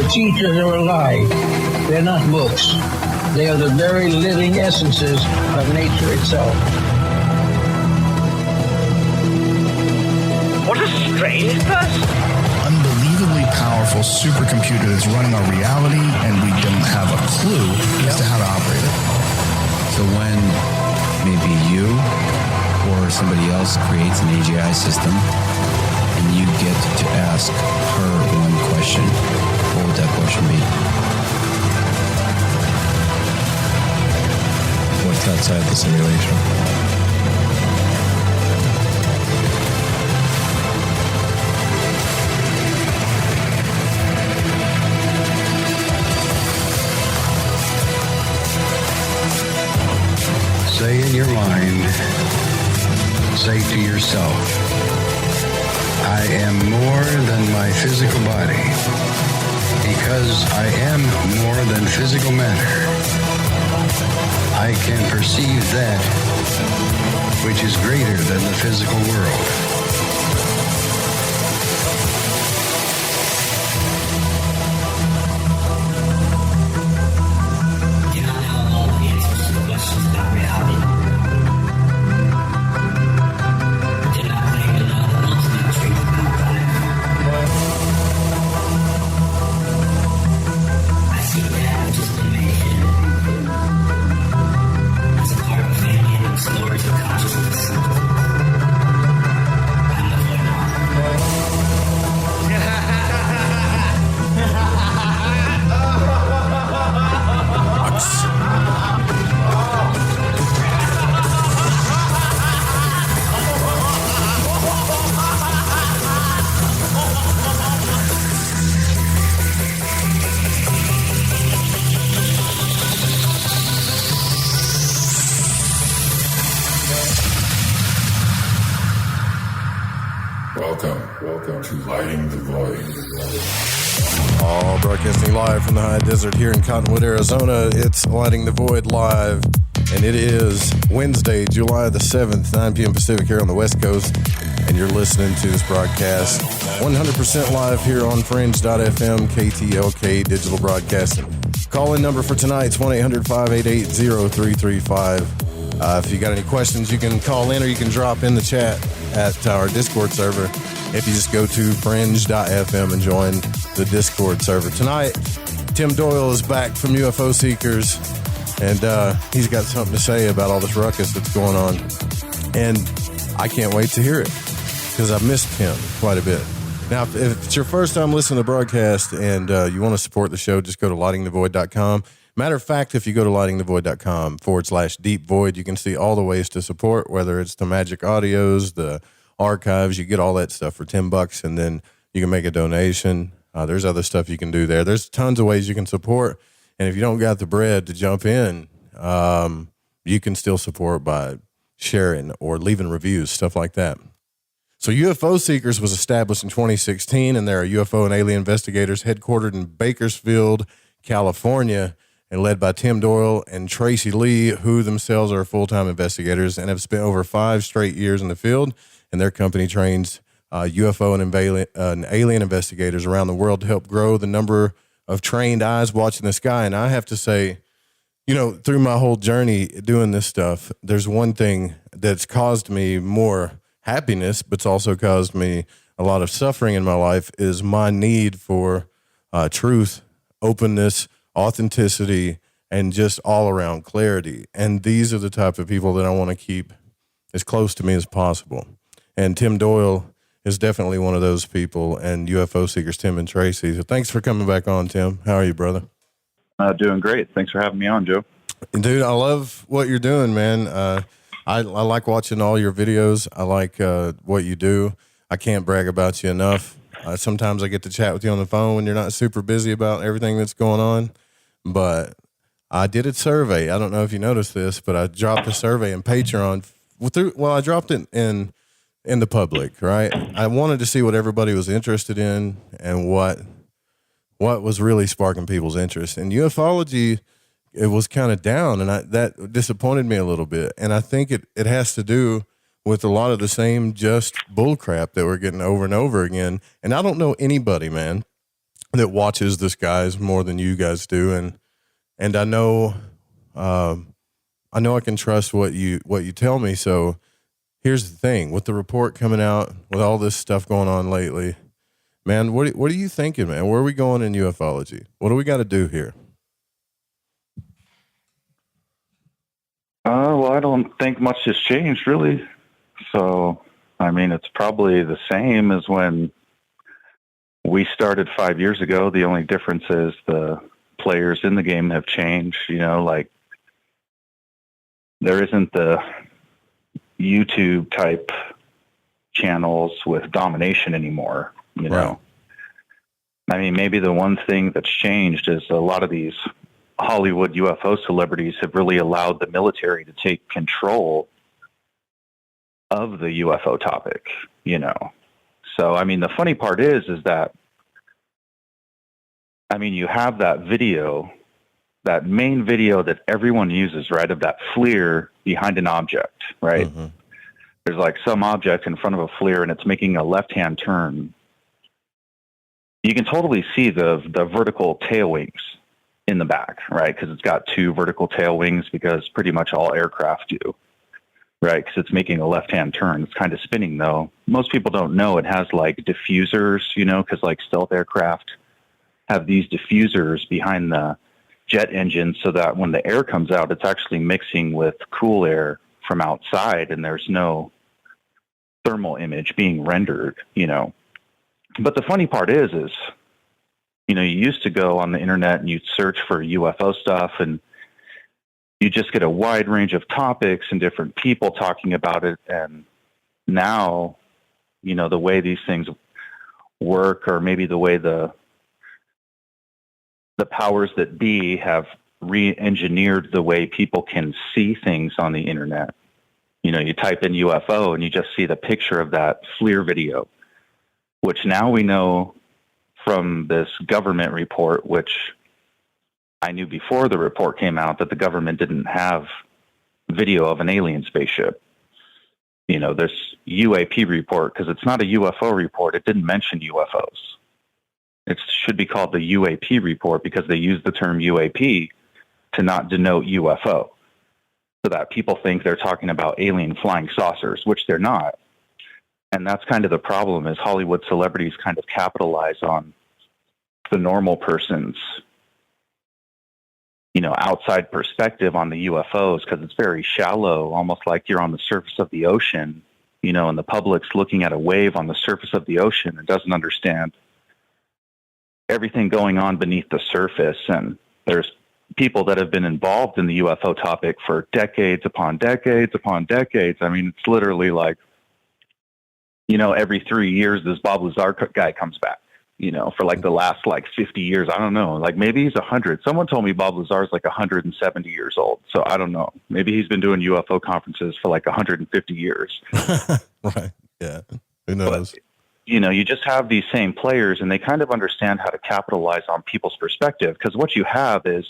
The teachers are alive. They're not books. They are the very living essences of nature itself. What a strange person. Unbelievably powerful supercomputer that's running our reality, and we don't have a clue as to how to operate it. So when maybe you or somebody else creates an AGI system and you get to ask her one question, what would that question be? What's outside the simulation? Say in your mind, say to yourself, I am more than my physical body, because I am more than physical matter. I can perceive that which is greater than the physical world. Welcome to Lighting the Void. All broadcasting live from the high desert here in Cottonwood, Arizona. It's Lighting the Void live, and it is Wednesday, July the 7th, 9 p.m. Pacific here on the West Coast, and you're listening to this broadcast 100% live here on Fringe.fm, KTLK Digital Broadcasting. Call-in number for tonight is 1-800-588-0335. If you got any questions, you can call in or you can drop in the chat at our Discord server. If you just go to fringe.fm and join the Discord server. Tonight, Tim Doyle is back from UFO Seekers, and he's got something to say about all this ruckus that's going on. And I can't wait to hear it, because I've missed him quite a bit. Now, if it's your first time listening to the broadcast and you want to support the show, just go to lightingthevoid.com. Matter of fact, if you go to lightingthevoid.com/deep void, you can see all the ways to support, whether it's the magic audios, the archives. You get all that stuff for $10, and then you can make a donation. There's other stuff you can do there. There's tons of ways you can support. And if you don't got the bread to jump in, you can still support by sharing or leaving reviews, stuff like that. So UFO Seekers was established in 2016, and there are UFO and alien investigators headquartered in Bakersfield, California, and led by Tim Doyle and Tracey Lee, who themselves are full-time investigators and have spent over 5 straight years in the field. And their company trains UFO and alien investigators around the world to help grow the number of trained eyes watching the sky. And I have to say, you know, through my whole journey doing this stuff, there's one thing that's caused me more happiness, but it's also caused me a lot of suffering in my life, is my need for truth, openness, authenticity, and just all around clarity. And these are the type of people that I want to keep as close to me as possible. And Tim Doyle is definitely one of those people, and UFO Seekers, Tim and Tracey. So thanks for coming back on, Tim. How are you, brother? Doing great. Thanks for having me on, Joe. Dude, I love what you're doing, man. I like watching all your videos. I like what you do. I can't brag about you enough. Sometimes I get to chat with you on the phone when you're not super busy about everything that's going on. But I did a survey. I don't know if you noticed this, but I dropped a survey in Patreon. I dropped it in the public, right? I wanted to see what everybody was interested in and what was really sparking people's interest. And ufology, it was kind of down, and that disappointed me a little bit. And I think it has to do with a lot of the same just bull crap that we're getting over and over again. And I don't know anybody, man, that watches the skies more than you guys do, and I know I can trust what you tell me. So here's the thing: with the report coming out, with all this stuff going on lately, man, what are you thinking, man? Where are we going in ufology? What do we got to do here? Well, I don't think much has changed, really. So, I mean, it's probably the same as when we started 5 years ago. The only difference is the players in the game have changed. You know, like there isn't the YouTube type channels with domination anymore, you know. I mean, maybe the one thing that's changed is a lot of these Hollywood UFO celebrities have really allowed the military to take control of the UFO topic, you know. So, I mean, the funny part is that, I mean, you have that video, that main video that everyone uses, right, of that FLIR behind an object, right? Mm-hmm. There's like some object in front of a FLIR and it's making a left-hand turn. You can totally see the vertical tail wings in the back, right? Because it's got two vertical tail wings, because pretty much all aircraft do, right? Because it's making a left-hand turn. It's kind of spinning, though. Most people don't know it has like diffusers, you know, because like stealth aircraft have these diffusers behind the jet engine so that when the air comes out, it's actually mixing with cool air from outside and there's no thermal image being rendered, you know. But the funny part is, you know, you used to go on the internet and you'd search for UFO stuff and you just get a wide range of topics and different people talking about it. And now, you know, the way these things work, or maybe the way the powers that be have re-engineered the way people can see things on the internet. You know, you type in UFO and you just see the picture of that FLIR video, which now we know from this government report, which I knew before the report came out, that the government didn't have video of an alien spaceship. You know, this UAP report, because it's not a UFO report, it didn't mention UFOs. It should be called the UAP report because they use the term UAP to not denote UFO, so that people think they're talking about alien flying saucers, which they're not. And that's kind of the problem, is Hollywood celebrities kind of capitalize on the normal person's, you know, outside perspective on the UFOs, because it's very shallow, almost like you're on the surface of the ocean, you know, and the public's looking at a wave on the surface of the ocean and doesn't understand everything going on beneath the surface. And there's people that have been involved in the UFO topic for decades upon decades upon decades. I mean, it's literally like, you know, every 3 years, this Bob Lazar guy comes back, you know, for like the last like 50 years. I don't know. Like maybe he's 100. Someone told me Bob Lazar is like 170 years old. So I don't know. Maybe he's been doing UFO conferences for like 150 years. Right. Yeah. Who knows? But, you know, you just have these same players and they kind of understand how to capitalize on people's perspective. Because what you have is,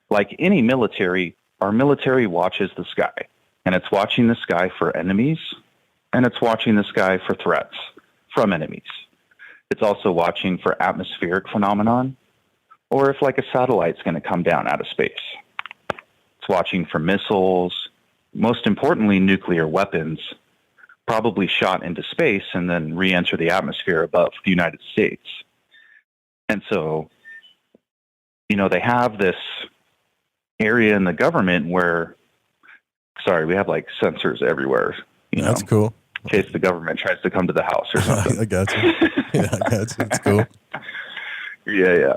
like any military, our military watches the sky, and it's watching the sky for enemies, and it's watching the sky for threats from enemies. It's also watching for atmospheric phenomenon, or if like a satellite's going to come down out of space. It's watching for missiles, most importantly, nuclear weapons, probably shot into space and then re-enter the atmosphere above the United States. And so, you know, they have this area in the government where, sorry, we have like sensors everywhere. That's cool. In case the government tries to come to the house or something. I got you. Yeah, I got you. It's cool. Yeah.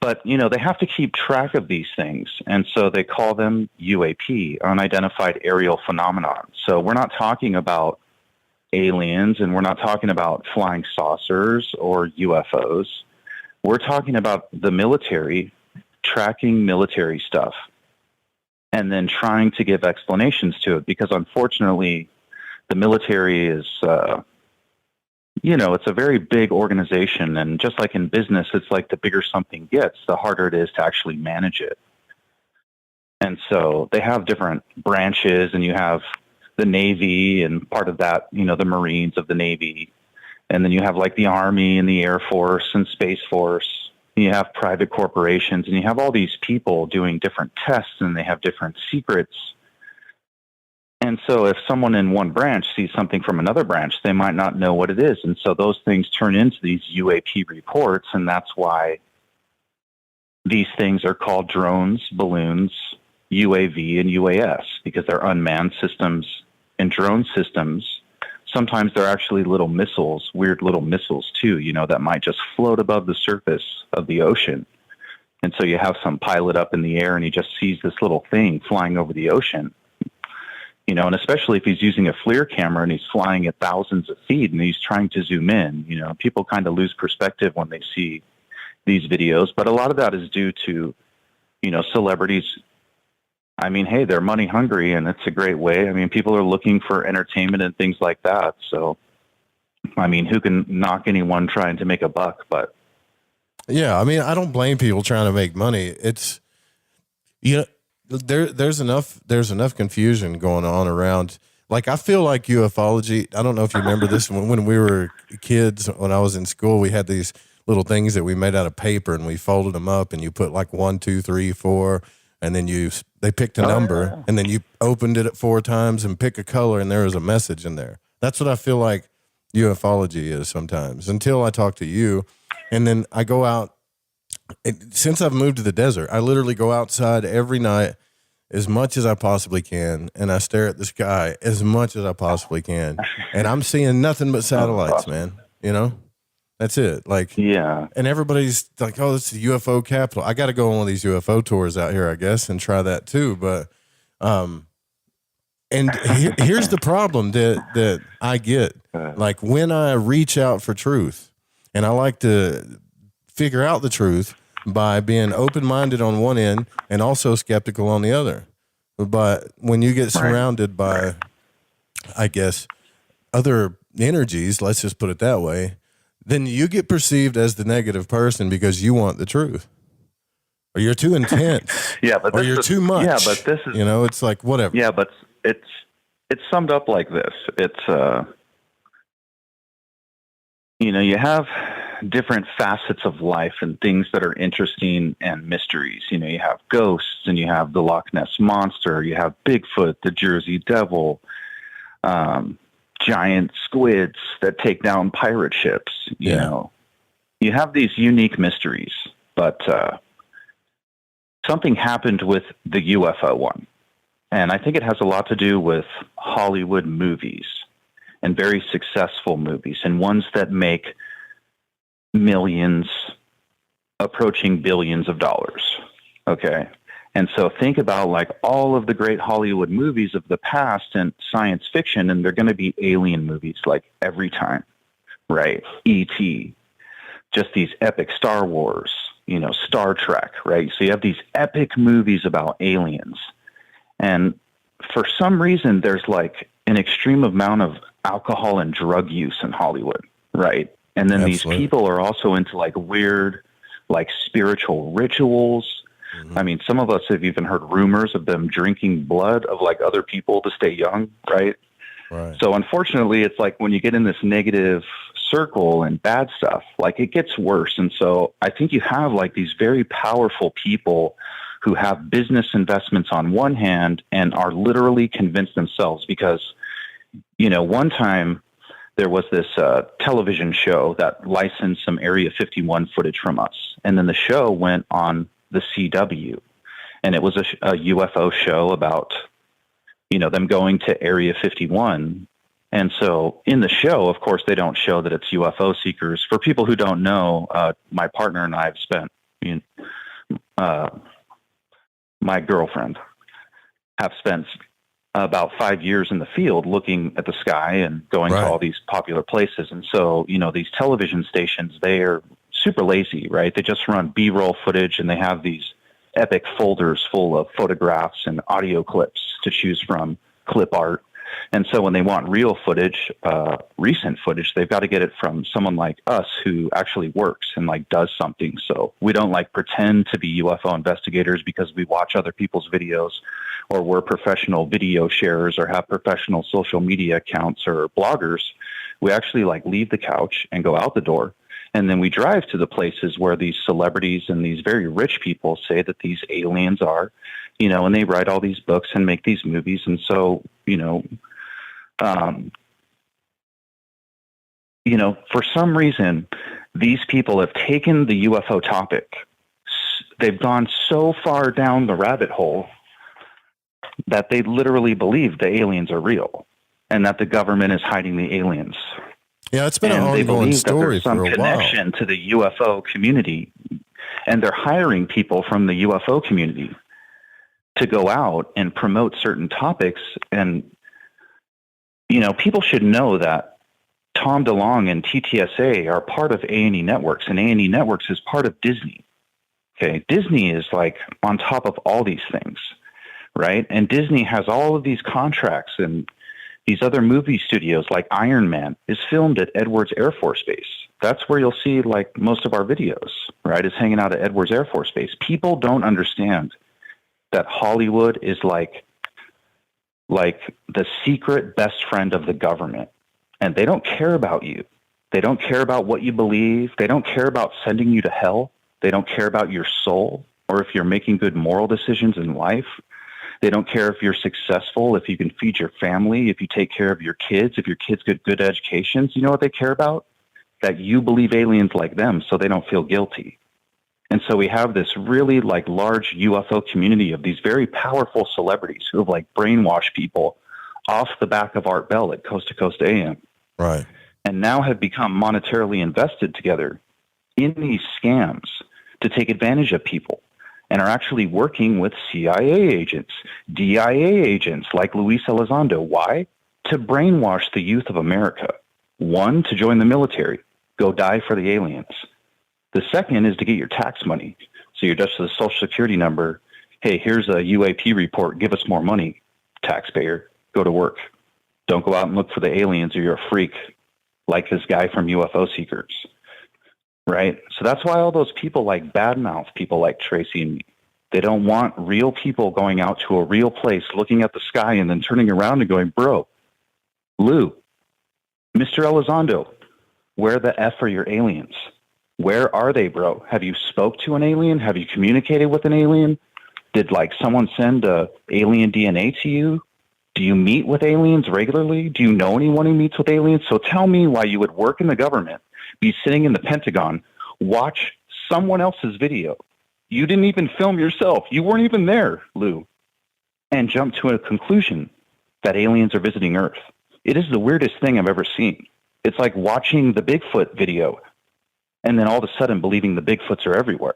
But, you know, they have to keep track of these things. And so they call them UAP, unidentified aerial phenomenon. So we're not talking about aliens and we're not talking about flying saucers or UFOs. We're talking about the military tracking military stuff and then trying to give explanations to it, because unfortunately the military is, you know, it's a very big organization. And just like in business, it's like the bigger something gets, the harder it is to actually manage it. And so they have different branches, and you have the Navy, and part of that, you know, the Marines of the Navy. And then you have like the Army and the Air Force and Space Force. You have private corporations, and you have all these people doing different tests, and they have different secrets. And so if someone in one branch sees something from another branch, they might not know what it is. And so those things turn into these UAP reports, and that's why these things are called drones, balloons, UAV, and UAS, because they're unmanned systems and drone systems. Sometimes they're actually little missiles, weird little missiles too, that might just float above the surface of the ocean. And so you have some pilot up in the air and he just sees this little thing flying over the ocean. And especially if he's using a FLIR camera and he's flying at thousands of feet and he's trying to zoom in, people kind of lose perspective when they see these videos. But a lot of that is due to, celebrities. I mean, hey, they're money hungry, and it's a great way. I mean, people are looking for entertainment and things like that. So, I mean, who can knock anyone trying to make a buck? But yeah, I mean, I don't blame people trying to make money. It's, there's enough confusion going on around. Like, I feel like ufology. I don't know if you remember this when we were kids. When I was in school, we had these little things that we made out of paper, and we folded them up, and you put like 1, 2, 3, 4, and then they picked a number, and then you opened it 4 times and pick a color, and there was a message in there. That's what I feel like ufology is sometimes, until I talk to you, and then I go out. Since I've moved to the desert, I literally go outside every night as much as I possibly can, and I stare at the sky as much as I possibly can, and I'm seeing nothing but satellites, man. That's it. Like, yeah. And everybody's like, oh, this is the UFO capital. I got to go on one of these UFO tours out here, I guess, and try that too. But, here's the problem that I get. Like, when I reach out for truth, and I like to figure out the truth by being open-minded on one end and also skeptical on the other. But when you get surrounded by, I guess, other energies, let's just put it that way, then you get perceived as the negative person because you want the truth, or you're too intense, or you're too much. Yeah, but this is, it's like whatever. Yeah, but it's summed up like this. It's you have different facets of life and things that are interesting and mysteries. You have ghosts, and you have the Loch Ness Monster, you have Bigfoot, the Jersey Devil, giant squids that take down pirate ships. You have these unique mysteries, but something happened with the UFO one. And I think it has a lot to do with Hollywood movies, and very successful movies, and ones that make millions approaching billions of dollars. Okay. And so think about like all of the great Hollywood movies of the past and science fiction, and they're going to be alien movies like every time, right? E.T., just these epic Star Wars, Star Trek, right? So you have these epic movies about aliens. And for some reason, there's like an extreme amount of alcohol and drug use in Hollywood, right? And then these people are also into like weird, like spiritual rituals. I mean, some of us have even heard rumors of them drinking blood of like other people to stay young, right? So unfortunately, it's like when you get in this negative circle and bad stuff, like it gets worse. And so I think you have like these very powerful people who have business investments on one hand and are literally convinced themselves because, one time there was this television show that licensed some Area 51 footage from us. And then the show went on the CW, and it was a UFO show about, them going to Area 51. And so in the show, of course, they don't show that it's UFO seekers. For people who don't know, my partner and I have spent, my girlfriend have spent about 5 years in the field looking at the sky and going to all these popular places. And so, these television stations, they are super lazy, right? They just run B-roll footage, and they have these epic folders full of photographs and audio clips to choose from, clip art. And so when they want real footage, recent footage, they've got to get it from someone like us who actually works and like does something. So we don't like pretend to be UFO investigators because we watch other people's videos, or we're professional video sharers or have professional social media accounts or bloggers. We actually like leave the couch and go out the door. And then we drive to the places where these celebrities and these very rich people say that these aliens are, you know, and they write all these books and make these movies. And so, for some reason, these people have taken the UFO topic. They've gone so far down the rabbit hole that they literally believe the aliens are real and that the government is hiding the aliens. Yeah, it's been an ongoing story for a while. There's some connection to the UFO community, and they're hiring people from the UFO community to go out and promote certain topics. And, people should know that Tom DeLonge and TTSA are part of A&E Networks, and A&E Networks is part of Disney. Okay, Disney is like on top of all these things, right? And Disney has all of these contracts, and these other movie studios like Iron Man is filmed at Edwards Air Force Base. That's where you'll see like most of our videos, right? Is hanging out at Edwards Air Force Base. People don't understand that Hollywood is like the secret best friend of the government. And they don't care about you. They don't care about what you believe. They don't care about sending you to hell. They don't care about your soul or if you're making good moral decisions in life. They don't care if you're successful, if you can feed your family, if you take care of your kids, if your kids get good educations. You know what they care about? That you believe aliens like them so they don't feel guilty. And so we have this really like large UFO community of these very powerful celebrities who have like brainwashed people off the back of Art Bell at Coast to Coast AM. Right. And now have become monetarily invested together in these scams to take advantage of people, and are actually working with CIA agents, DIA agents like Luis Elizondo. Why? To brainwash the youth of America. One, to join the military, go die for the aliens. The second is to get your tax money. So you're just the Social Security number. Hey, here's a UAP report. Give us more money, taxpayer. Go to work. Don't go out and look for the aliens or you're a freak like this guy from UFO Seekers. Right? So that's why all those people like badmouth people like Tracey and me. They don't want real people going out to a real place, looking at the sky and then turning around and going, bro, Lou, Mr. Elizondo, where the F are your aliens? Where are they, bro? Have you spoke to an alien? Have you communicated with an alien? Did like someone send alien DNA to you? Do you meet with aliens regularly? Do you know anyone who meets with aliens? So tell me why you would work in the government, be sitting in the Pentagon, watch someone else's video. You didn't even film yourself. You weren't even there, Lou, and jump to a conclusion that aliens are visiting Earth. It is the weirdest thing I've ever seen. It's like watching the Bigfoot video and then all of a sudden believing the Bigfoots are everywhere.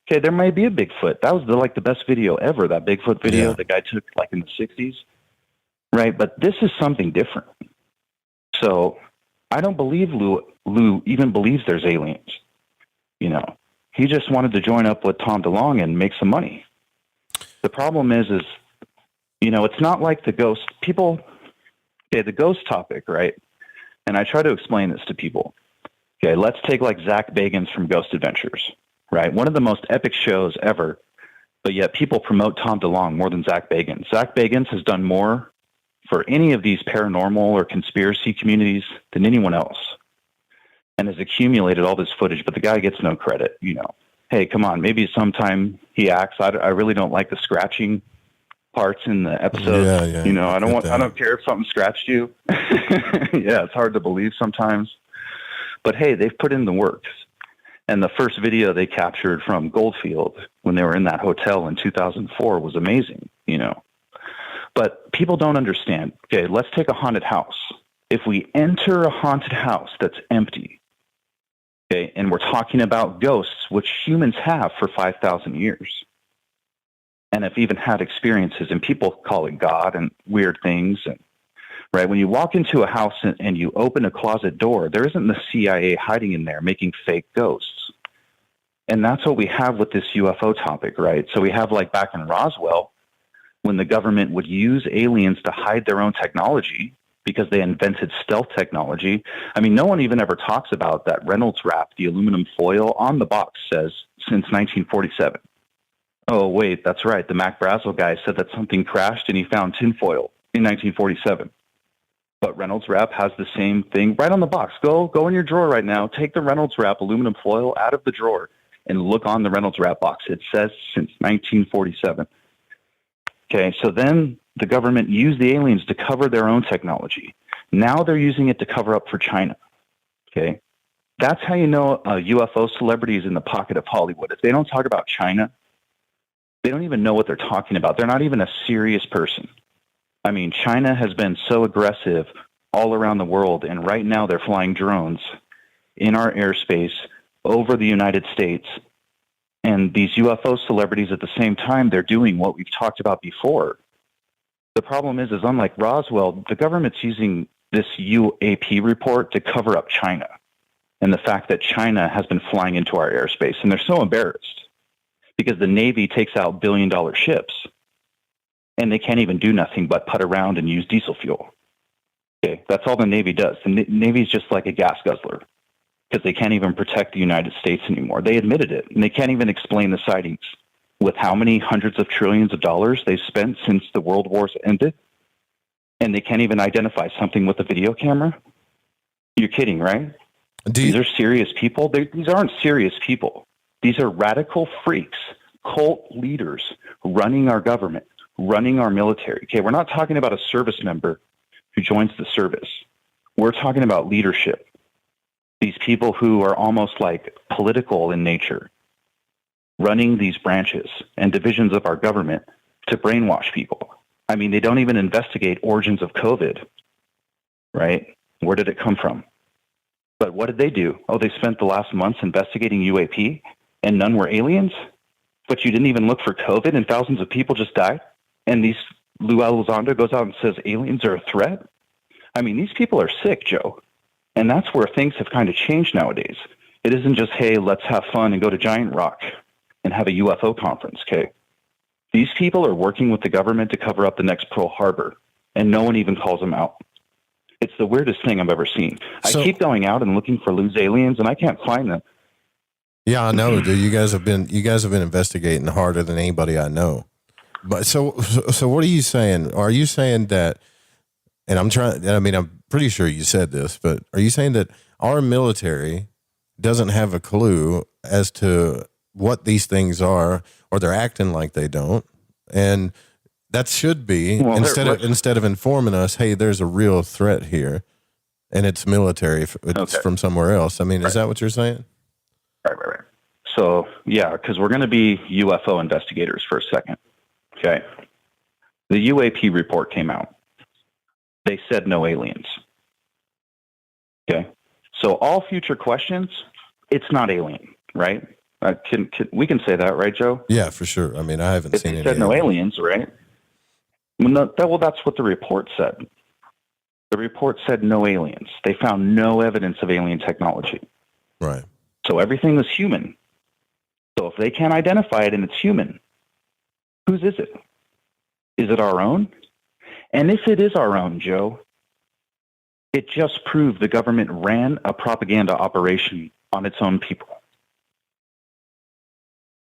Okay, there might be a Bigfoot. That was the best video ever, that Bigfoot video the guy took like in the 60s. Right, but this is something different. So I don't believe Lou even believes there's aliens. He just wanted to join up with Tom DeLonge and make some money. The problem is it's not like the ghost people. Okay, the ghost topic, right? And I try to explain this to people. Okay, let's take like Zach Bagans from Ghost Adventures, right? One of the most epic shows ever, but yet people promote Tom DeLonge more than Zach Bagans. Zach Bagans has done more for any of these paranormal or conspiracy communities than anyone else, and has accumulated all this footage, but the guy gets no credit. Hey, come on, maybe sometime he acts. I really don't like the scratching parts in the episode. Yeah. I don't care if something scratched you. Yeah, it's hard to believe sometimes, but hey, they've put in the work. And the first video they captured from Goldfield when they were in that hotel in 2004 was amazing, But people don't understand. Okay, let's take a haunted house. If we enter a haunted house that's empty, okay, and we're talking about ghosts, which humans have for 5,000 years, and have even had experiences, and people call it God and weird things. And right, when you walk into a house and you open a closet door, there isn't the CIA hiding in there making fake ghosts. And that's what we have with this UFO topic, right? So we have like back in Roswell, when the government would use aliens to hide their own technology because they invented stealth technology. I mean, no one even ever talks about that Reynolds wrap, the aluminum foil on the box says since 1947. Oh, wait, that's right. The Mac Brazel guy said that something crashed and he found tinfoil in 1947. But Reynolds Wrap has the same thing right on the box. Go in your drawer right now. Take the Reynolds Wrap aluminum foil out of the drawer and look on the Reynolds Wrap box. It says since 1947. Okay, so then the government used the aliens to cover their own technology. Now they're using it to cover up for China. Okay, that's how you know a UFO celebrity is in the pocket of Hollywood. If they don't talk about China, they don't even know what they're talking about. They're not even a serious person. I mean, China has been so aggressive all around the world, and right now they're flying drones in our airspace over the United States. And these UFO celebrities at the same time, they're doing what we've talked about before. The problem is unlike Roswell, the government's using this UAP report to cover up China and the fact that China has been flying into our airspace. And they're so embarrassed because the Navy takes out billion-dollar ships and they can't even do nothing but put around and use diesel fuel. Okay, that's all the Navy does. The Navy is just like a gas guzzler because they can't even protect the United States anymore. They admitted it, and they can't even explain the sightings with how many hundreds of trillions of dollars they've spent since the world wars ended, and they can't even identify something with a video camera. You're kidding, right? These are serious people. These aren't serious people. These are radical freaks, cult leaders running our government, running our military. Okay, we're not talking about a service member who joins the service. We're talking about leadership. These people who are almost like political in nature, running these branches and divisions of our government to brainwash people. I mean, they don't even investigate origins of COVID, right? Where did it come from? But what did they do? Oh, they spent the last months investigating UAP and none were aliens? But you didn't even look for COVID and thousands of people just died? And Lou Elizondo goes out and says aliens are a threat? I mean, these people are sick, Joe. And that's where things have kind of changed nowadays. It isn't just, hey, let's have fun and go to Giant Rock and have a UFO conference, okay? These people are working with the government to cover up the next Pearl Harbor, and no one even calls them out. It's the weirdest thing I've ever seen. I keep going out and looking for loose aliens, and I can't find them. Yeah, I know, dude. You guys have been investigating harder than anybody I know. But so what are you saying? Are you saying that? And I'm pretty sure you said this, but are you saying that our military doesn't have a clue as to what these things are, or they're acting like they don't? And that should be, instead of informing us, hey, there's a real threat here, and it's military, it's from somewhere else. I mean, is that what you're saying? Right. So, yeah, because we're going to be UFO investigators for a second. Okay. The UAP report came out. They said no aliens. Okay. So all future questions, it's not alien, right? We can say that, right, Joe? Yeah, for sure. I mean, I haven't seen it. They said no aliens, right? Well, that's what the report said. The report said no aliens. They found no evidence of alien technology. Right. So everything was human. So if they can't identify it and it's human, whose is it? Is it our own? And if it is our own, Joe, it just proved the government ran a propaganda operation on its own people.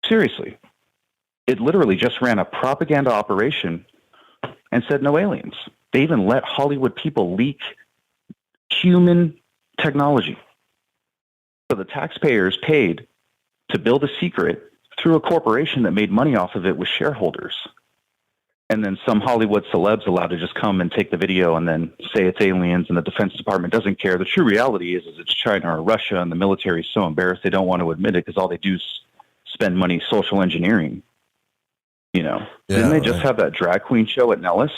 Seriously. It literally just ran a propaganda operation and said no aliens. They even let Hollywood people leak human technology. So the taxpayers paid to build a secret through a corporation that made money off of it with shareholders. And then some Hollywood celebs allowed to just come and take the video and then say it's aliens, and the Defense Department doesn't care. The true reality is it's China or Russia, and the military is so embarrassed they don't want to admit it because all they do is spend money social engineering. You know, didn't they just have that drag queen show at Nellis?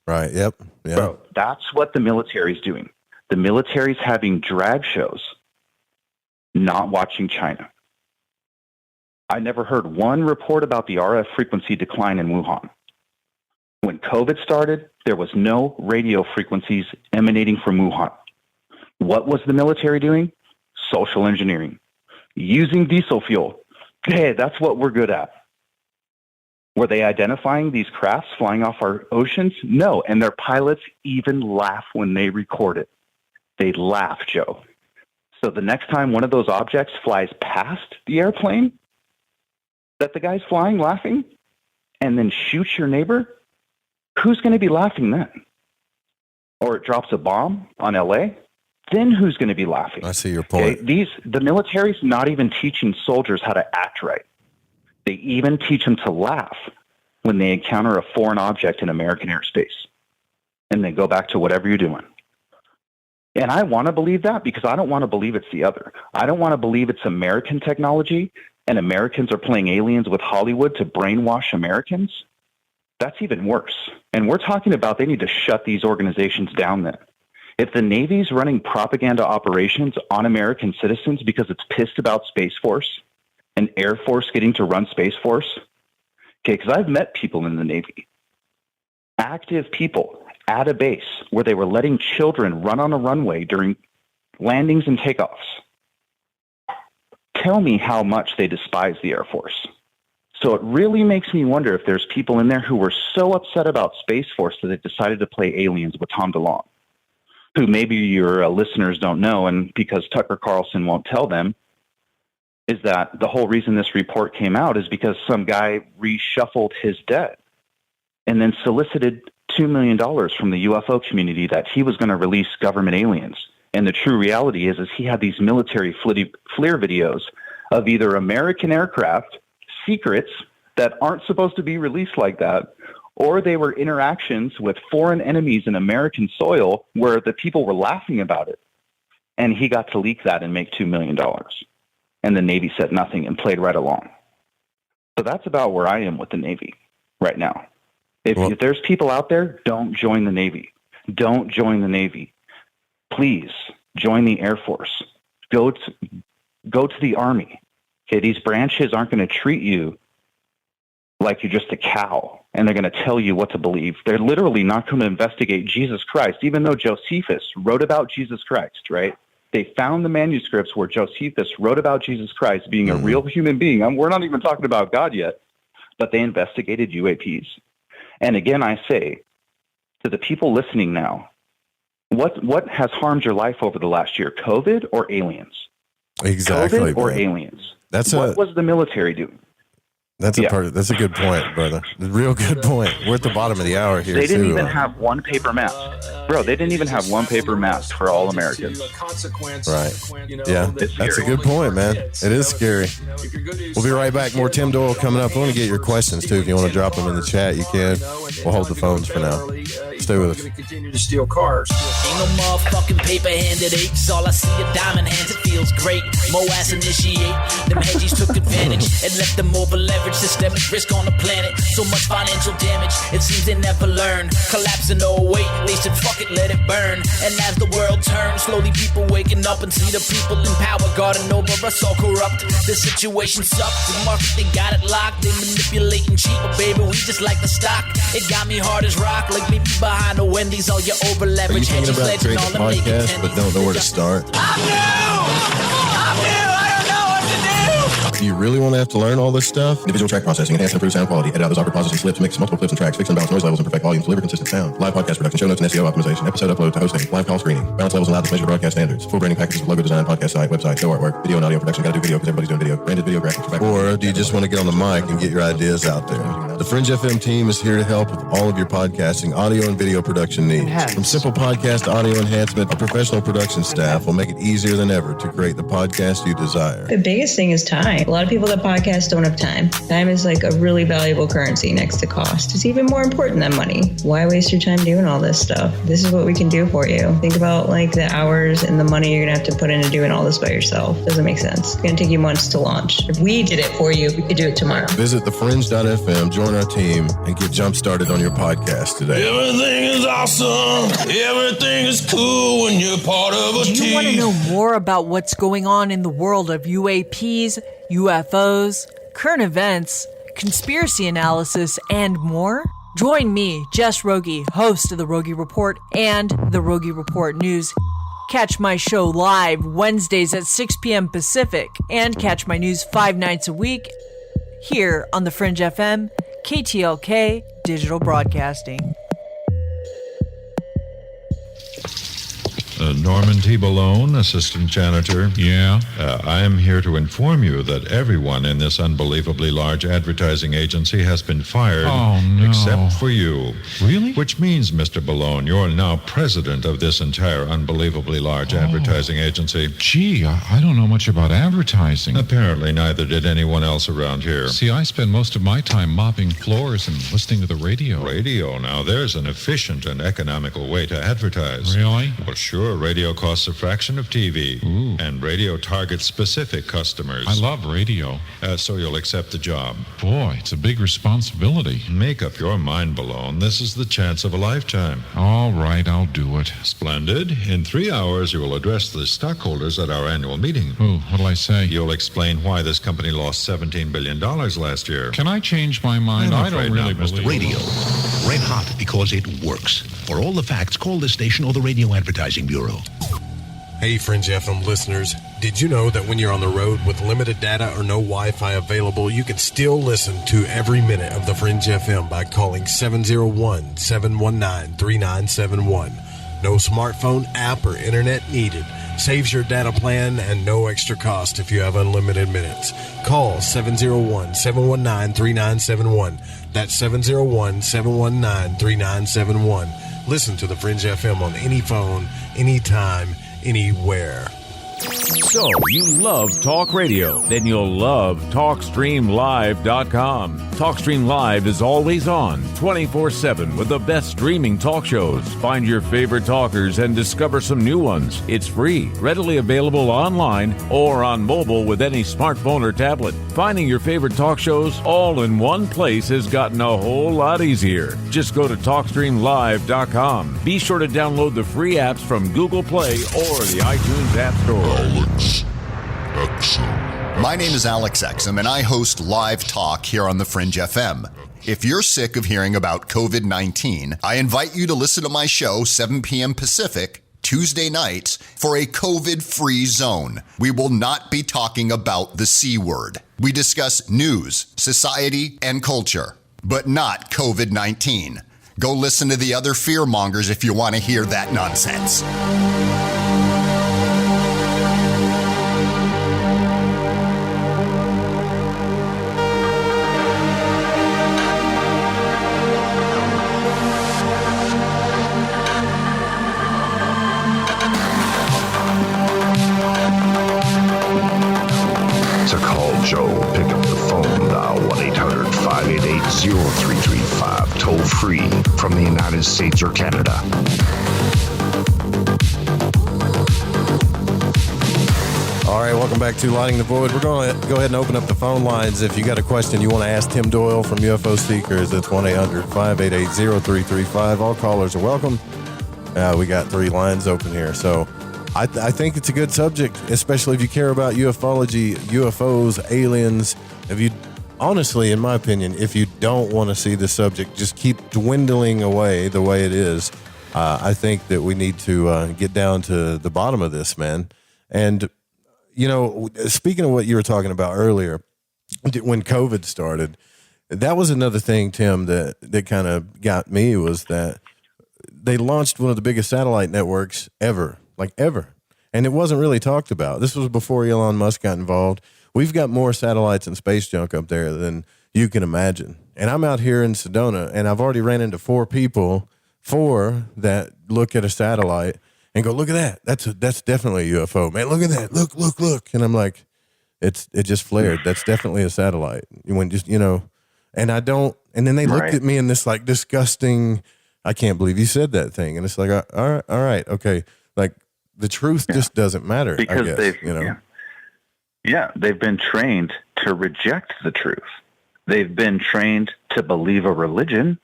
Right. Yep. Yeah. Bro, that's what the military is doing. The military is having drag shows, not watching China. I never heard one report about the RF frequency decline in Wuhan. When COVID started, there was no radio frequencies emanating from Wuhan. What was the military doing? Social engineering. Using diesel fuel. Hey, that's what we're good at. Were they identifying these crafts flying off our oceans? No, and their pilots even laugh when they record it. They laugh, Joe. So the next time one of those objects flies past the airplane that the guy's flying laughing and then shoots your neighbor, who's going to be laughing then? or it drops a bomb on LA, then who's going to be laughing? I see your point. Okay? The military's not even teaching soldiers how to act right. They even teach them to laugh when they encounter a foreign object in American airspace. And then go back to whatever you're doing. And I want to believe that because I don't want to believe it's the other. I don't want to believe it's American technology and Americans are playing aliens with Hollywood to brainwash Americans. That's even worse. And we're talking about they need to shut these organizations down then. If the Navy's running propaganda operations on American citizens because it's pissed about Space Force and Air Force getting to run Space Force, okay, because I've met people in the Navy, active people at a base where they were letting children run on a runway during landings and takeoffs. Tell me how much they despise the Air Force. So it really makes me wonder if there's people in there who were so upset about Space Force that they decided to play aliens with Tom DeLonge, who maybe your listeners don't know, and because Tucker Carlson won't tell them, is that the whole reason this report came out is because some guy reshuffled his debt and then solicited $2 million from the UFO community that he was going to release government aliens. And the true reality is he had these military FLIR videos of either American aircraft, secrets that aren't supposed to be released like that, or they were interactions with foreign enemies in American soil where the people were laughing about it. And he got to leak that and make $2 million. And the Navy said nothing and played right along. So that's about where I am with the Navy right now. If there's people out there, don't join the Navy. Don't join the Navy. Please join the Air Force. Go to the Army. Okay, these branches aren't going to treat you like you're just a cow, and they're going to tell you what to believe. They're literally not going to investigate Jesus Christ, even though Josephus wrote about Jesus Christ, right? They found the manuscripts where Josephus wrote about Jesus Christ being a real human being. We're not even talking about God yet, but they investigated UAPs. And again, I say to the people listening now, what has harmed your life over the last year, COVID or aliens? Exactly. COVID or aliens? What was the military doing? That's that's a good point, brother. A real good point. We're at the bottom of the hour here. They didn't even have one paper mask. Bro, they didn't even have one paper mask for all Americans. Right. Yeah, that's a good point, man. It is scary. We'll be right back. More Tim Doyle coming up. I want to get your questions, too. If you want to drop them in the chat, you can. We'll hold the phones for now. Stay with us. Continue to steal cars. Ain't no motherfucking paper-handed apes. All I see are diamond hands. It feels great. Mo-ass initiate. Them hedgies took advantage and left them over-leveraged. Systemic risk on the planet. So much financial damage. It seems they never learn. Collapsing, oh wait. They said fuck it, let it burn. And as the world turns, slowly people waking up and see the people in power guarding over us all corrupt. The situation sucks. The market, they got it locked. They manipulate and cheat, but baby, we just like the stock. It got me hard as rock. Like me behind the Wendy's. All your over-leverage hedges. Are you thinking about creating a podcast but don't know where to start? Do you really want to have to learn all this stuff? Individual track processing, enhance and improve sound quality, edit out those awkward processing slips, mix multiple clips and tracks, fix and balance noise levels, and perfect volumes, deliver consistent sound. Live podcast production, show notes and SEO optimization, episode upload to hosting, live call screening, balance levels allowed to measure broadcast standards, full branding packages with logo design, podcast site, website, no artwork, video and audio production. Gotta do video because everybody's doing video. Branded video graphics. Or do you just want to get on the mic and get your ideas out there? The Fringe FM team is here to help with all of your podcasting, audio and video production needs. From simple podcast audio enhancement, our professional production staff will make it easier than ever to create the podcast you desire. The biggest thing is time. A lot of people that podcast don't have time. Time is like a really valuable currency next to cost. It's even more important than money. Why waste your time doing all this stuff? This is what we can do for you. Think about like the hours and the money you're gonna have to put into doing all this by yourself. Doesn't make sense. It's gonna take you months to launch. If we did it for you, we could do it tomorrow. Visit thefringe.fm, join our team, and get jump started on your podcast today. Everything is awesome. Everything is cool when you're part of a team. Do you want to know more about what's going on in the world of UAPs, UFOs, current events, conspiracy analysis, and more? Join me, Jess Rogie, host of The Rogie Report and The Rogie Report News. Catch my show live Wednesdays at 6 p.m. Pacific and catch my news 5 nights a week here on The Fringe FM, KTLK Digital Broadcasting. Norman T. Balone, assistant janitor. Yeah? I am here to inform you that everyone in this unbelievably large advertising agency has been fired. Oh, no. Except for you. Really? Which means, Mr. Balone, you're now president of this entire unbelievably large advertising agency. Gee, I don't know much about advertising. Apparently neither did anyone else around here. See, I spend most of my time mopping floors and listening to the radio. Radio, now there's an efficient and economical way to advertise. Really? Well, sure, radio costs a fraction of TV. Ooh. And radio targets specific customers. I love radio. So you'll accept the job. Boy, it's a big responsibility. Make up your mind, Balone. This is the chance of a lifetime. All right, I'll do it. Splendid. In 3 hours, you will address the stockholders at our annual meeting. Oh, what'll I say? You'll explain why this company lost $17 billion last year. Can I change my mind? I don't really believe Radio. Red hot because it works. For all the facts, call this station or the Radio Advertising Bureau. Hey, Fringe FM listeners. Did you know that when you're on the road with limited data or no Wi-Fi available, you can still listen to every minute of the Fringe FM by calling 701-719-3971. No smartphone app or internet needed. Saves your data plan and no extra cost if you have unlimited minutes. Call 701-719-3971. That's 701-719-3971. Listen to the Fringe FM on any phone, anytime, anywhere. So, you love talk radio? Then you'll love TalkStreamLive.com. TalkStream Live is always on, 24/7 with the best streaming talk shows. Find your favorite talkers and discover some new ones. It's free, readily available online or on mobile with any smartphone or tablet. Finding your favorite talk shows all in one place has gotten a whole lot easier. Just go to TalkStreamLive.com. Be sure to download the free apps from Google Play or the iTunes App Store. Alex Exum. My name is Alex Exum, and I host Live Talk here on the Fringe FM. If you're sick of hearing about COVID-19, I invite you to listen to my show, 7 p.m. Pacific, Tuesday nights, for a COVID-free zone. We will not be talking about the C word. We discuss news, society, and culture, but not COVID-19. Go listen to the other fearmongers if you want to hear that nonsense. To call Joe, pick up the phone, dial 1-800-588-0335, toll free from the United States or Canada. All right, welcome back to Lighting the Void. We're going to go ahead and open up the phone lines. If you got a question you want to ask Tim Doyle from UFO Seekers, it's 1-800-588-0335. All callers are welcome. We got 3 lines open here, so I think it's a good subject, especially if you care about ufology, UFOs, aliens. If you, honestly, in my opinion, if you don't want to see the subject just keep dwindling away the way it is, I think that we need to get down to the bottom of this, man. And, you know, speaking of what you were talking about earlier, when COVID started, that was another thing, Tim, that kind of got me, was that they launched one of the biggest satellite networks ever. And it wasn't really talked about. This was before Elon Musk got involved. We've got more satellites and space junk up there than you can imagine. And I'm out here in Sedona, and I've already ran into 4 people that look at a satellite and go, look at that. That's definitely a UFO, man. Look at that. Look. And I'm like, it just flared. That's definitely a satellite. When just, you know, and I don't, and then they looked at me in this like disgusting, I can't believe you said that thing. And it's like, all right, okay. Like, the truth just doesn't matter, because I guess, they've, you know? They've been trained to reject the truth. They've been trained to believe a religion,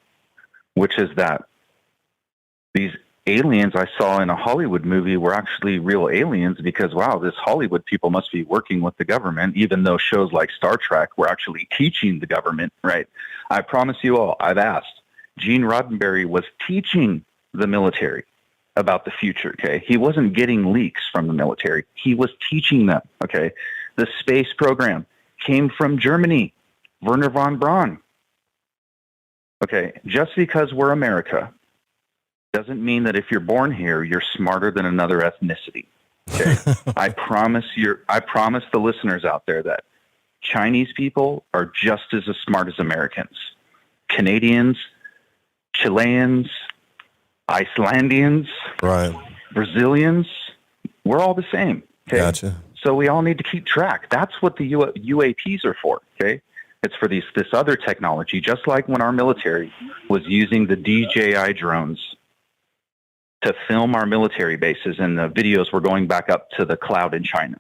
which is that these aliens I saw in a Hollywood movie were actually real aliens, because, wow, this Hollywood people must be working with the government, even though shows like Star Trek were actually teaching the government, right? I promise you all, I've asked. Gene Roddenberry was teaching the military about the future, okay? He wasn't getting leaks from the military. He was teaching them, okay? The space program came from Germany, Werner von Braun. Okay, just because we're America Doesn't mean that if you're born here, you're smarter than another ethnicity. Okay. I promise the listeners out there that Chinese people are just as smart as Americans. Canadians, Chileans, Icelandians, right, Brazilians, we're all the same. Okay? Gotcha. So we all need to keep track. That's what the UAPs are for. Okay. It's for this other technology, just like when our military was using the DJI drones to film our military bases, and the videos were going back up to the cloud in China.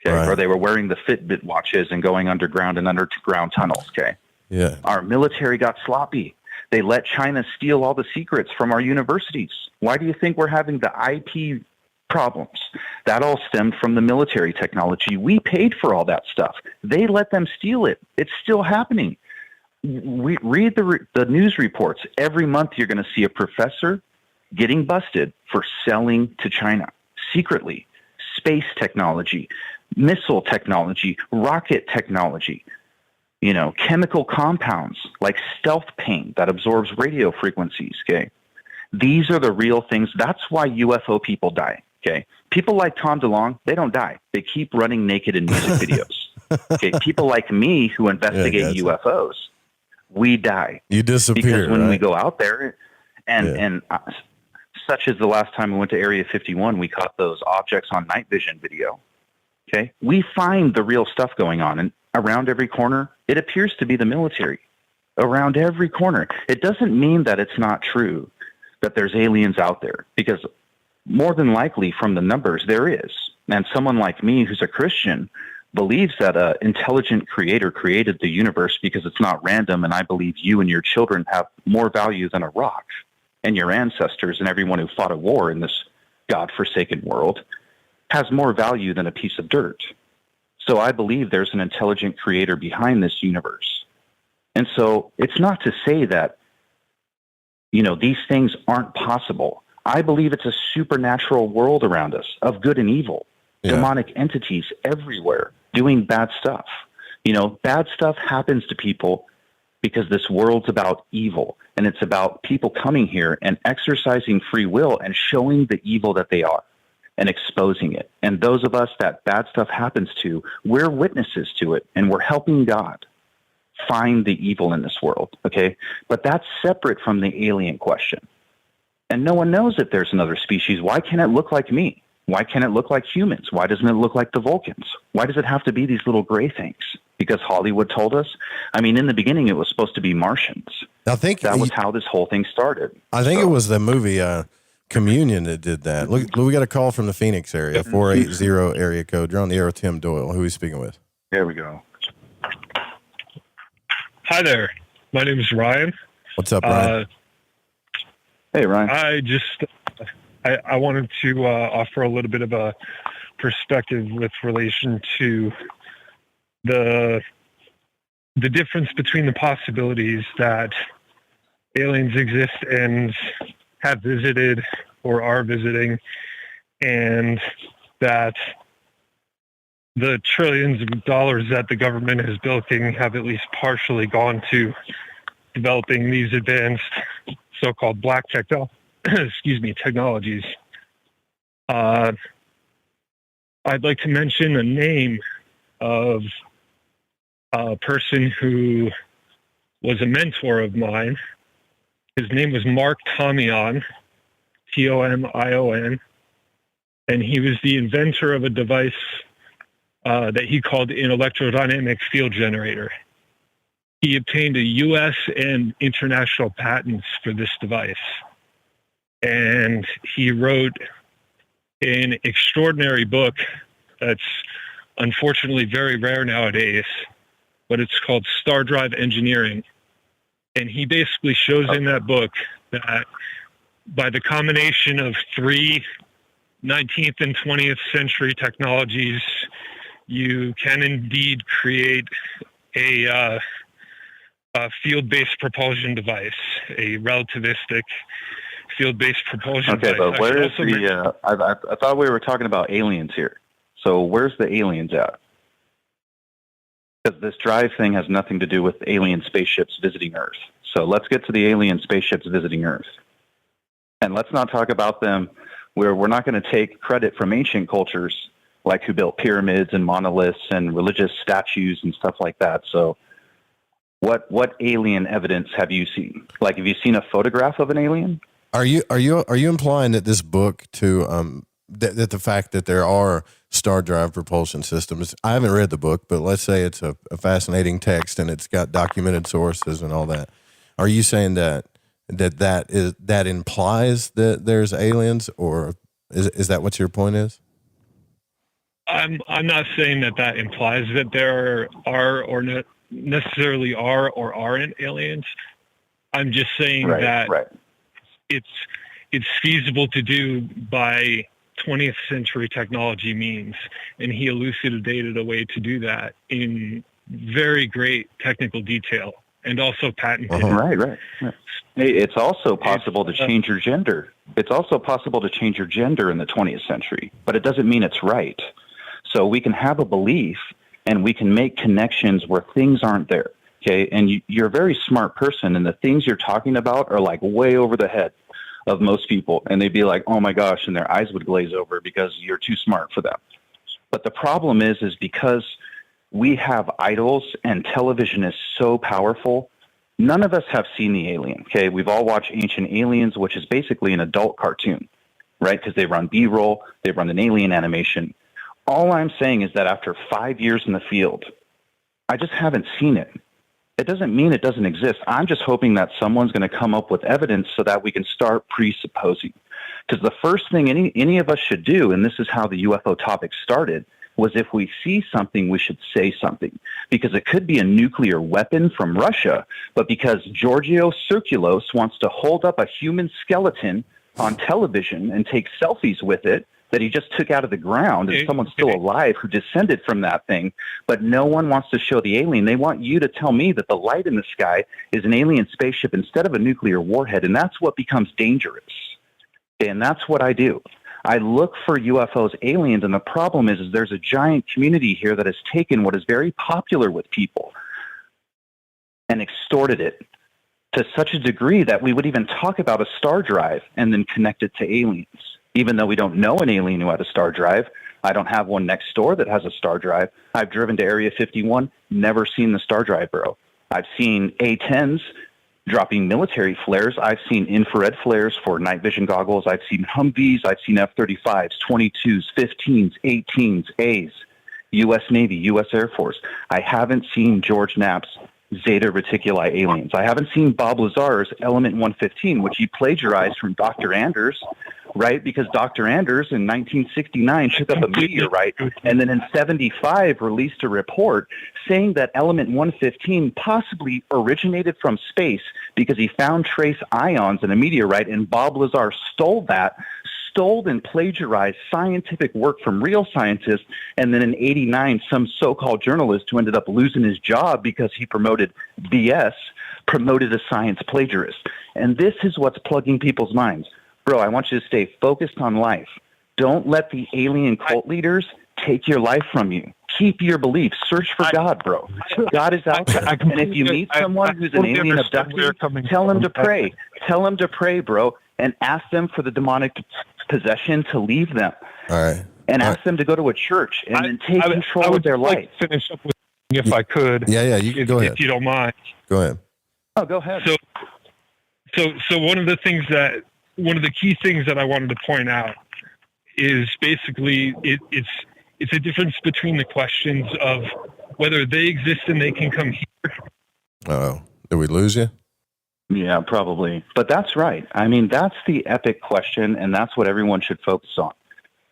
Okay. Right. Or they were wearing the Fitbit watches and going underground and underground tunnels. Okay. Yeah. Our military got sloppy. They let China steal all the secrets from our universities. Why do you think we're having the IP problems? That all stemmed from the military technology. We paid for all that stuff. They let them steal it. It's still happening. We read the news reports. Every month you're going to see a professor getting busted for selling to China secretly space technology, missile technology, rocket technology, chemical compounds like stealth paint that absorbs radio frequencies. Okay. These are the real things. That's why UFO people die. Okay. People like Tom DeLonge, they don't die. They keep running naked in music videos. Okay. People like me who investigate UFOs, we die. You disappear. Because when right? we go out there and such as the last time we went to Area 51, we caught those objects on night vision video. Okay. We find the real stuff going on, and around every corner, it appears to be the military. Around every corner. It doesn't mean that it's not true that there's aliens out there, because more than likely from the numbers there is. And someone like me who's a Christian believes that an intelligent creator created the universe because it's not random, and I believe you and your children have more value than a rock, and your ancestors and everyone who fought a war in this God-forsaken world has more value than a piece of dirt. So I believe there's an intelligent creator behind this universe. And so it's not to say that, these things aren't possible. I believe it's a supernatural world around us of good and evil, demonic entities everywhere doing bad stuff. Bad stuff happens to people because this world's about evil, and it's about people coming here and exercising free will and showing the evil that they are and exposing it. And those of us that bad stuff happens to, we're witnesses to it, and we're helping God find the evil in this world, okay? But that's separate from the alien question. And no one knows if there's another species. Why can't it look like me? Why can't it look like humans? Why doesn't it look like the Vulcans? Why does it have to be these little gray things? Because Hollywood told us? I mean, in the beginning, it was supposed to be Martians. I think that was how this whole thing started. I think it was the movie Communion that did that. Look, we got a call from the Phoenix area, 480 area code. You're on the air with Tim Doyle. Who are we speaking with? There we go. Hi there. My name is Ryan. What's up, Ryan? Hey, Ryan. I wanted to offer a little bit of a perspective with relation to the difference between the possibilities that aliens exist and have visited or are visiting, and that the trillions of dollars that the government is bilking have at least partially gone to developing these advanced so-called black technologies. I'd like to mention a name of a person who was a mentor of mine. His name was Mark Tomion, Tomion, and he was the inventor of a device that he called an electrodynamic field generator. He obtained a U.S. and international patents for this device. And he wrote an extraordinary book that's unfortunately very rare nowadays, but it's called Star Drive Engineering. And he basically shows in that book that by the combination of three 19th and 20th century technologies, you can indeed create a field-based propulsion device, a relativistic field-based propulsion device. Okay, but where's the... I thought we were talking about aliens here. So where's the aliens at? Because this drive thing has nothing to do with alien spaceships visiting Earth. So let's get to the alien spaceships visiting Earth. And let's not talk about them where we're not going to take credit from ancient cultures, like who built pyramids and monoliths and religious statues and stuff like that. So what alien evidence have you seen? Like, have you seen a photograph of an alien? Are you implying that this book to that the fact that there are star drive propulsion systems? I haven't read the book, but let's say it's a fascinating text and it's got documented sources and all that. Are you saying that implies that there's aliens, or is that what your point is? I'm not saying that implies that there are or necessarily are or aren't aliens. I'm just saying that it's feasible to do by 20th century technology means, and he elucidated a way to do that in very great technical detail and also patented. Right. Hey, it's also possible to change your gender. It's also possible to change your gender in the 20th century, but it doesn't mean it's right. So we can have a belief and we can make connections where things aren't there. Okay. And you're a very smart person, and the things you're talking about are like way over the head of most people. And they'd be like, oh my gosh, and their eyes would glaze over because you're too smart for them. But the problem is because we have idols and television is so powerful, none of us have seen the alien. Okay. We've all watched Ancient Aliens, which is basically an adult cartoon, right? Because they run B-roll, they run an alien animation. All I'm saying is that after 5 years in the field, I just haven't seen it. It doesn't mean it doesn't exist. I'm just hoping that someone's going to come up with evidence so that we can start presupposing. Because the first thing any of us should do, and this is how the UFO topic started, was if we see something, we should say something. Because it could be a nuclear weapon from Russia, but because Giorgio Circulos wants to hold up a human skeleton on television and take selfies with it, that he just took out of the ground, and someone's still alive who descended from that thing, but no one wants to show the alien. They want you to tell me that the light in the sky is an alien spaceship instead of a nuclear warhead, and that's what becomes dangerous. And that's what I do. I look for UFOs, aliens, and the problem is there's a giant community here that has taken what is very popular with people and extorted it to such a degree that we would even talk about a star drive and then connect it to aliens. Even though we don't know an alien who had a star drive. I don't have one next door that has a star drive. I've driven to Area 51, never seen the star drive, bro. I've seen A-10s dropping military flares. I've seen infrared flares for night vision goggles. I've seen Humvees. I've seen F-35s, 22s, 15s, 18s, A's, U.S. Navy, U.S. Air Force. I haven't seen George Knapp's Zeta Reticuli aliens. I haven't seen Bob Lazar's Element 115, which he plagiarized from Dr. Anders, right? Because Dr. Anders in 1969 took up a meteorite and then in 75 released a report saying that Element 115 possibly originated from space because he found trace ions in a meteorite, and Bob Lazar stole and plagiarized scientific work from real scientists, and then in 89 some so-called journalist who ended up losing his job because he promoted BS promoted a science plagiarist. And this is what's plugging people's minds. Bro, I want you to stay focused on life. Don't let the alien cult leaders take your life from you. Keep your beliefs. Search for God, bro. God is out there. And if you meet someone who's an alien abductor, tell them to pray. Tell them to pray, bro, and ask them for the demonic possession to leave them. All right. And ask them to go to a church and then take control of their life. I would like to finish up with, if I could. Yeah, you can go ahead. If you don't mind. Go ahead. Oh, go ahead. So one of the key things that I wanted to point out is basically it's a difference between the questions of whether they exist and they can come here. Uh-oh. Did we lose you? Yeah, probably. But that's right. I mean, that's the epic question, and that's what everyone should focus on.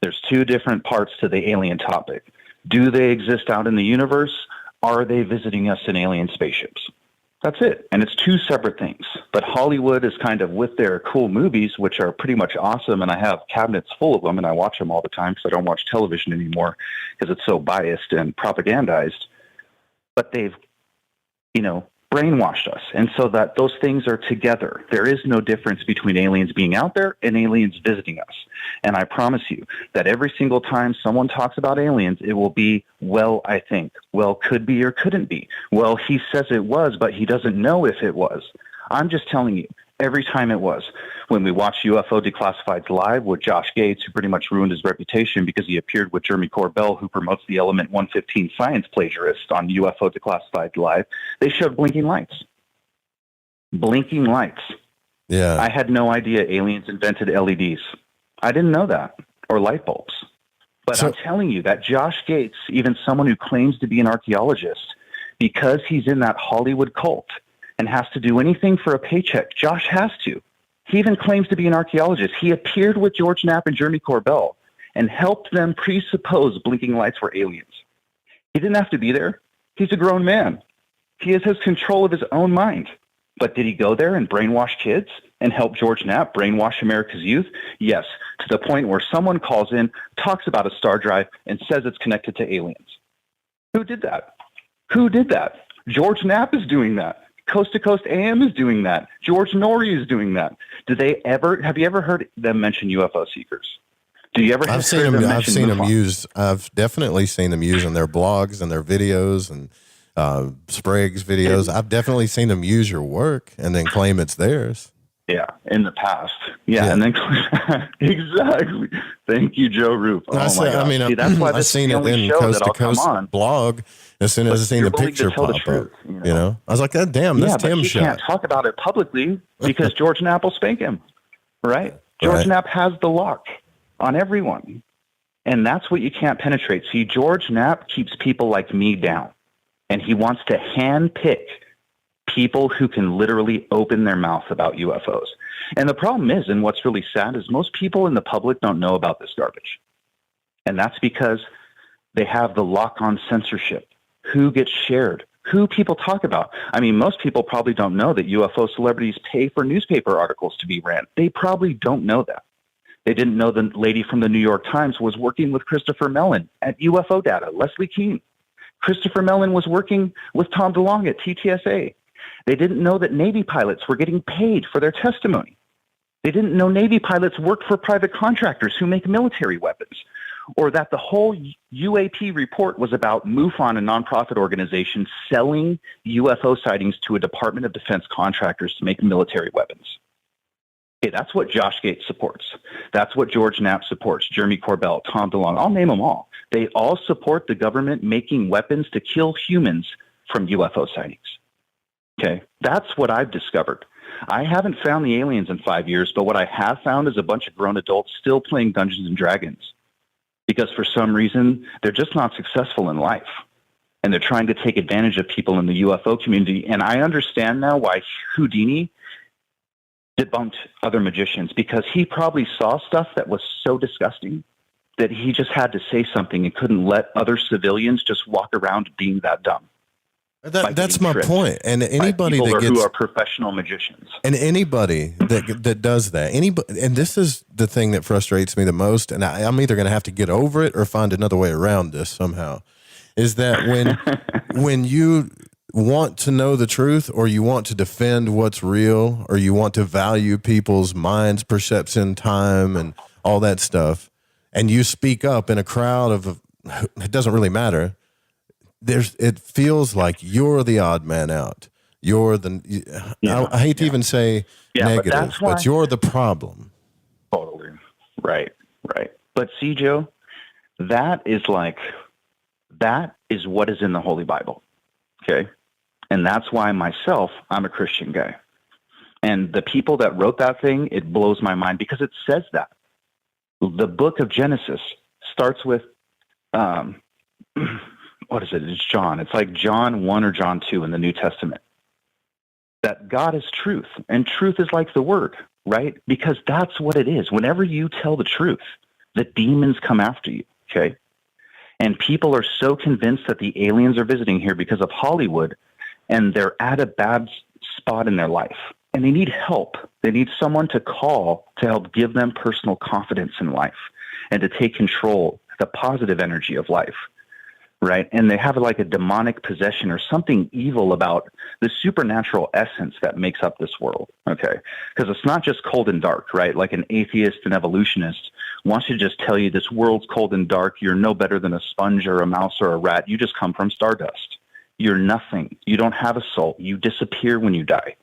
There's two different parts to the alien topic. Do they exist out in the universe? Are they visiting us in alien spaceships? That's it. And it's two separate things. But Hollywood is kind of with their cool movies, which are pretty much awesome, and I have cabinets full of them, and I watch them all the time because I don't watch television anymore because it's so biased and propagandized. But they've, brainwashed us. And so that those things are together. There is no difference between aliens being out there and aliens visiting us. And I promise you that every single time someone talks about aliens, it will be, well, I think, well, could be or couldn't be. Well, he says it was, but he doesn't know if it was. I'm just telling you, Every time it was. When we watched UFO Declassifieds live with Josh Gates, who pretty much ruined his reputation because he appeared with Jeremy Corbell, who promotes the Element 115 science plagiarist on UFO Declassified Live, they showed blinking lights. Blinking lights. Yeah. I had no idea aliens invented LEDs. I didn't know that. Or light bulbs. But I'm telling you that Josh Gates, even someone who claims to be an archaeologist, because he's in that Hollywood cult and has to do anything for a paycheck, Josh has to. He even claims to be an archaeologist. He appeared with George Knapp and Jeremy Corbell and helped them presuppose blinking lights were aliens. He didn't have to be there. He's a grown man. He has control of his own mind. But did he go there and brainwash kids and help George Knapp brainwash America's youth? Yes, to the point where someone calls in, talks about a star drive, and says it's connected to aliens. Who did that? Who did that? George Knapp is doing that. Coast to Coast AM is doing that. George Norrie is doing that. Have you ever heard them mention UFO Seekers? Do you ever? I've seen them used. I've definitely seen them used in their blogs and their videos and Sprague's videos. I've definitely seen them use your work and then claim it's theirs. Yeah, in the past. Yeah. And then exactly. Thank you, Joe Roop. Oh my God. I mean, see, that's why I've seen it in Coast to Coast blog as soon as I seen the picture pop up. You know, I was like, "God damn, that's Tim's shot." You can't talk about it publicly because George Knapp will spank him, right? George Knapp has the lock on everyone, and that's what you can't penetrate. See, George Knapp keeps people like me down, and he wants to handpick people who can literally open their mouth about UFOs. And the problem is, and what's really sad, is most people in the public don't know about this garbage. And that's because they have the lock on censorship. Who gets shared? Who people talk about? I mean, most people probably don't know that UFO celebrities pay for newspaper articles to be ran. They probably don't know that. They didn't know the lady from the New York Times was working with Christopher Mellon at UFO Data, Leslie Keene. Christopher Mellon was working with Tom DeLonge at TTSA. They didn't know that Navy pilots were getting paid for their testimony. They didn't know Navy pilots worked for private contractors who make military weapons, or that the whole UAP report was about MUFON, a nonprofit organization, selling UFO sightings to a Department of Defense contractors to make military weapons. Okay, that's what Josh Gates supports. That's what George Knapp supports, Jeremy Corbell, Tom DeLonge. I'll name them all. They all support the government making weapons to kill humans from UFO sightings. Okay, that's what I've discovered. I haven't found the aliens in 5 years, but what I have found is a bunch of grown adults still playing Dungeons and Dragons because for some reason they're just not successful in life. And they're trying to take advantage of people in the UFO community. And I understand now why Houdini debunked other magicians, because he probably saw stuff that was so disgusting that he just had to say something and couldn't let other civilians just walk around being that dumb. That's my point. And anybody who are professional magicians, and anybody that does that, and this is the thing that frustrates me the most, and I'm either going to have to get over it or find another way around this somehow, is that when you want to know the truth, or you want to defend what's real, or you want to value people's minds, perception, time, and all that stuff, and you speak up in a crowd of, it doesn't really matter. It feels like you're the odd man out. You're the, I hate to even say negative, but you're the problem. Totally. Right. But see, Joe, that is what is in the Holy Bible. Okay. And that's why myself, I'm a Christian guy. And the people that wrote that thing, it blows my mind because it says that. The book of Genesis starts with, what is it? It's John. It's like John 1 or John 2 in the New Testament. That God is truth, and truth is like the word, right? Because that's what it is. Whenever you tell the truth, the demons come after you, okay? And people are so convinced that the aliens are visiting here because of Hollywood, and they're at a bad spot in their life. And they need help. They need someone to call to help give them personal confidence in life and to take control, the positive energy of life. Right. And they have like a demonic possession or something evil about the supernatural essence that makes up this world. Okay. Because it's not just cold and dark, right? Like an atheist and evolutionist wants to just tell you this world's cold and dark. You're no better than a sponge or a mouse or a rat. You just come from stardust. You're nothing. You don't have a soul. You disappear when you die.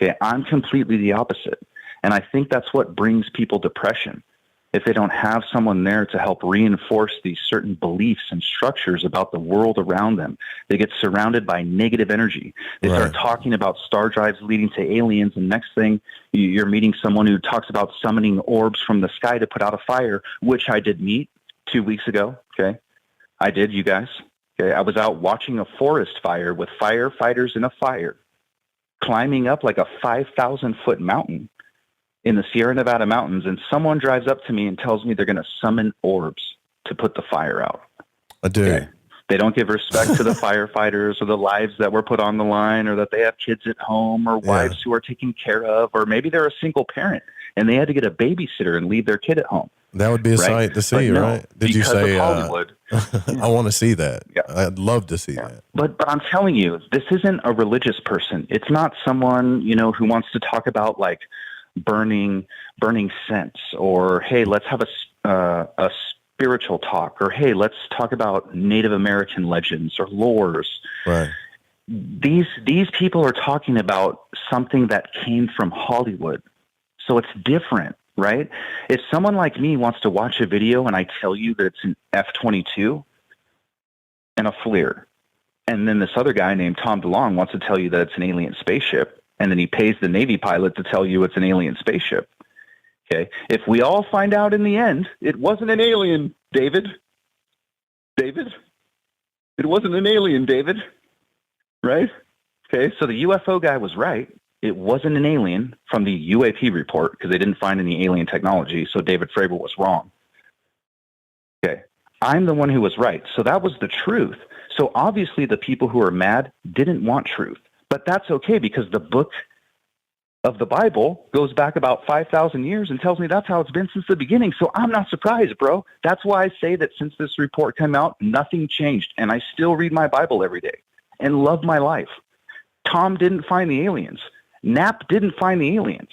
Okay, I'm completely the opposite. And I think that's what brings people depression. If they don't have someone there to help reinforce these certain beliefs and structures about the world around them, they get surrounded by negative energy. They start talking about star drives leading to aliens, and next thing, you're meeting someone who talks about summoning orbs from the sky to put out a fire, which I did meet 2 weeks ago, okay? I did, you guys. Okay, I was out watching a forest fire with firefighters in a fire, climbing up like a 5,000-foot mountain in the Sierra Nevada mountains, and someone drives up to me and tells me they're going to summon orbs to put the fire out. Dude. They don't give respect to the firefighters or the lives that were put on the line, or that they have kids at home or wives who are taken care of, or maybe they're a single parent and they had to get a babysitter and leave their kid at home. That would be a sight to see, right? Did you say, Hollywood, I want to see that. Yeah. I'd love to see that. But I'm telling you, this isn't a religious person. It's not someone, who wants to talk about like burning scents, or, hey, let's have a spiritual talk, or, hey, let's talk about Native American legends or lores. Right. These people are talking about something that came from Hollywood. So it's different, right? If someone like me wants to watch a video and I tell you that it's an F-22 and a FLIR, and then this other guy named Tom DeLonge wants to tell you that it's an alien spaceship, and then he pays the Navy pilot to tell you it's an alien spaceship. Okay. If we all find out in the end, it wasn't an alien, David. It wasn't an alien, David. Right? Okay. So the UFO guy was right. It wasn't an alien from the UAP report, because they didn't find any alien technology. So David Fravor was wrong. Okay. I'm the one who was right. So that was the truth. So obviously the people who are mad didn't want truth. But that's okay, because the book of the Bible goes back about 5,000 years and tells me that's how it's been since the beginning. So I'm not surprised, bro. That's why I say that since this report came out, nothing changed. And I still read my Bible every day and love my life. Tom didn't find the aliens. Knapp didn't find the aliens.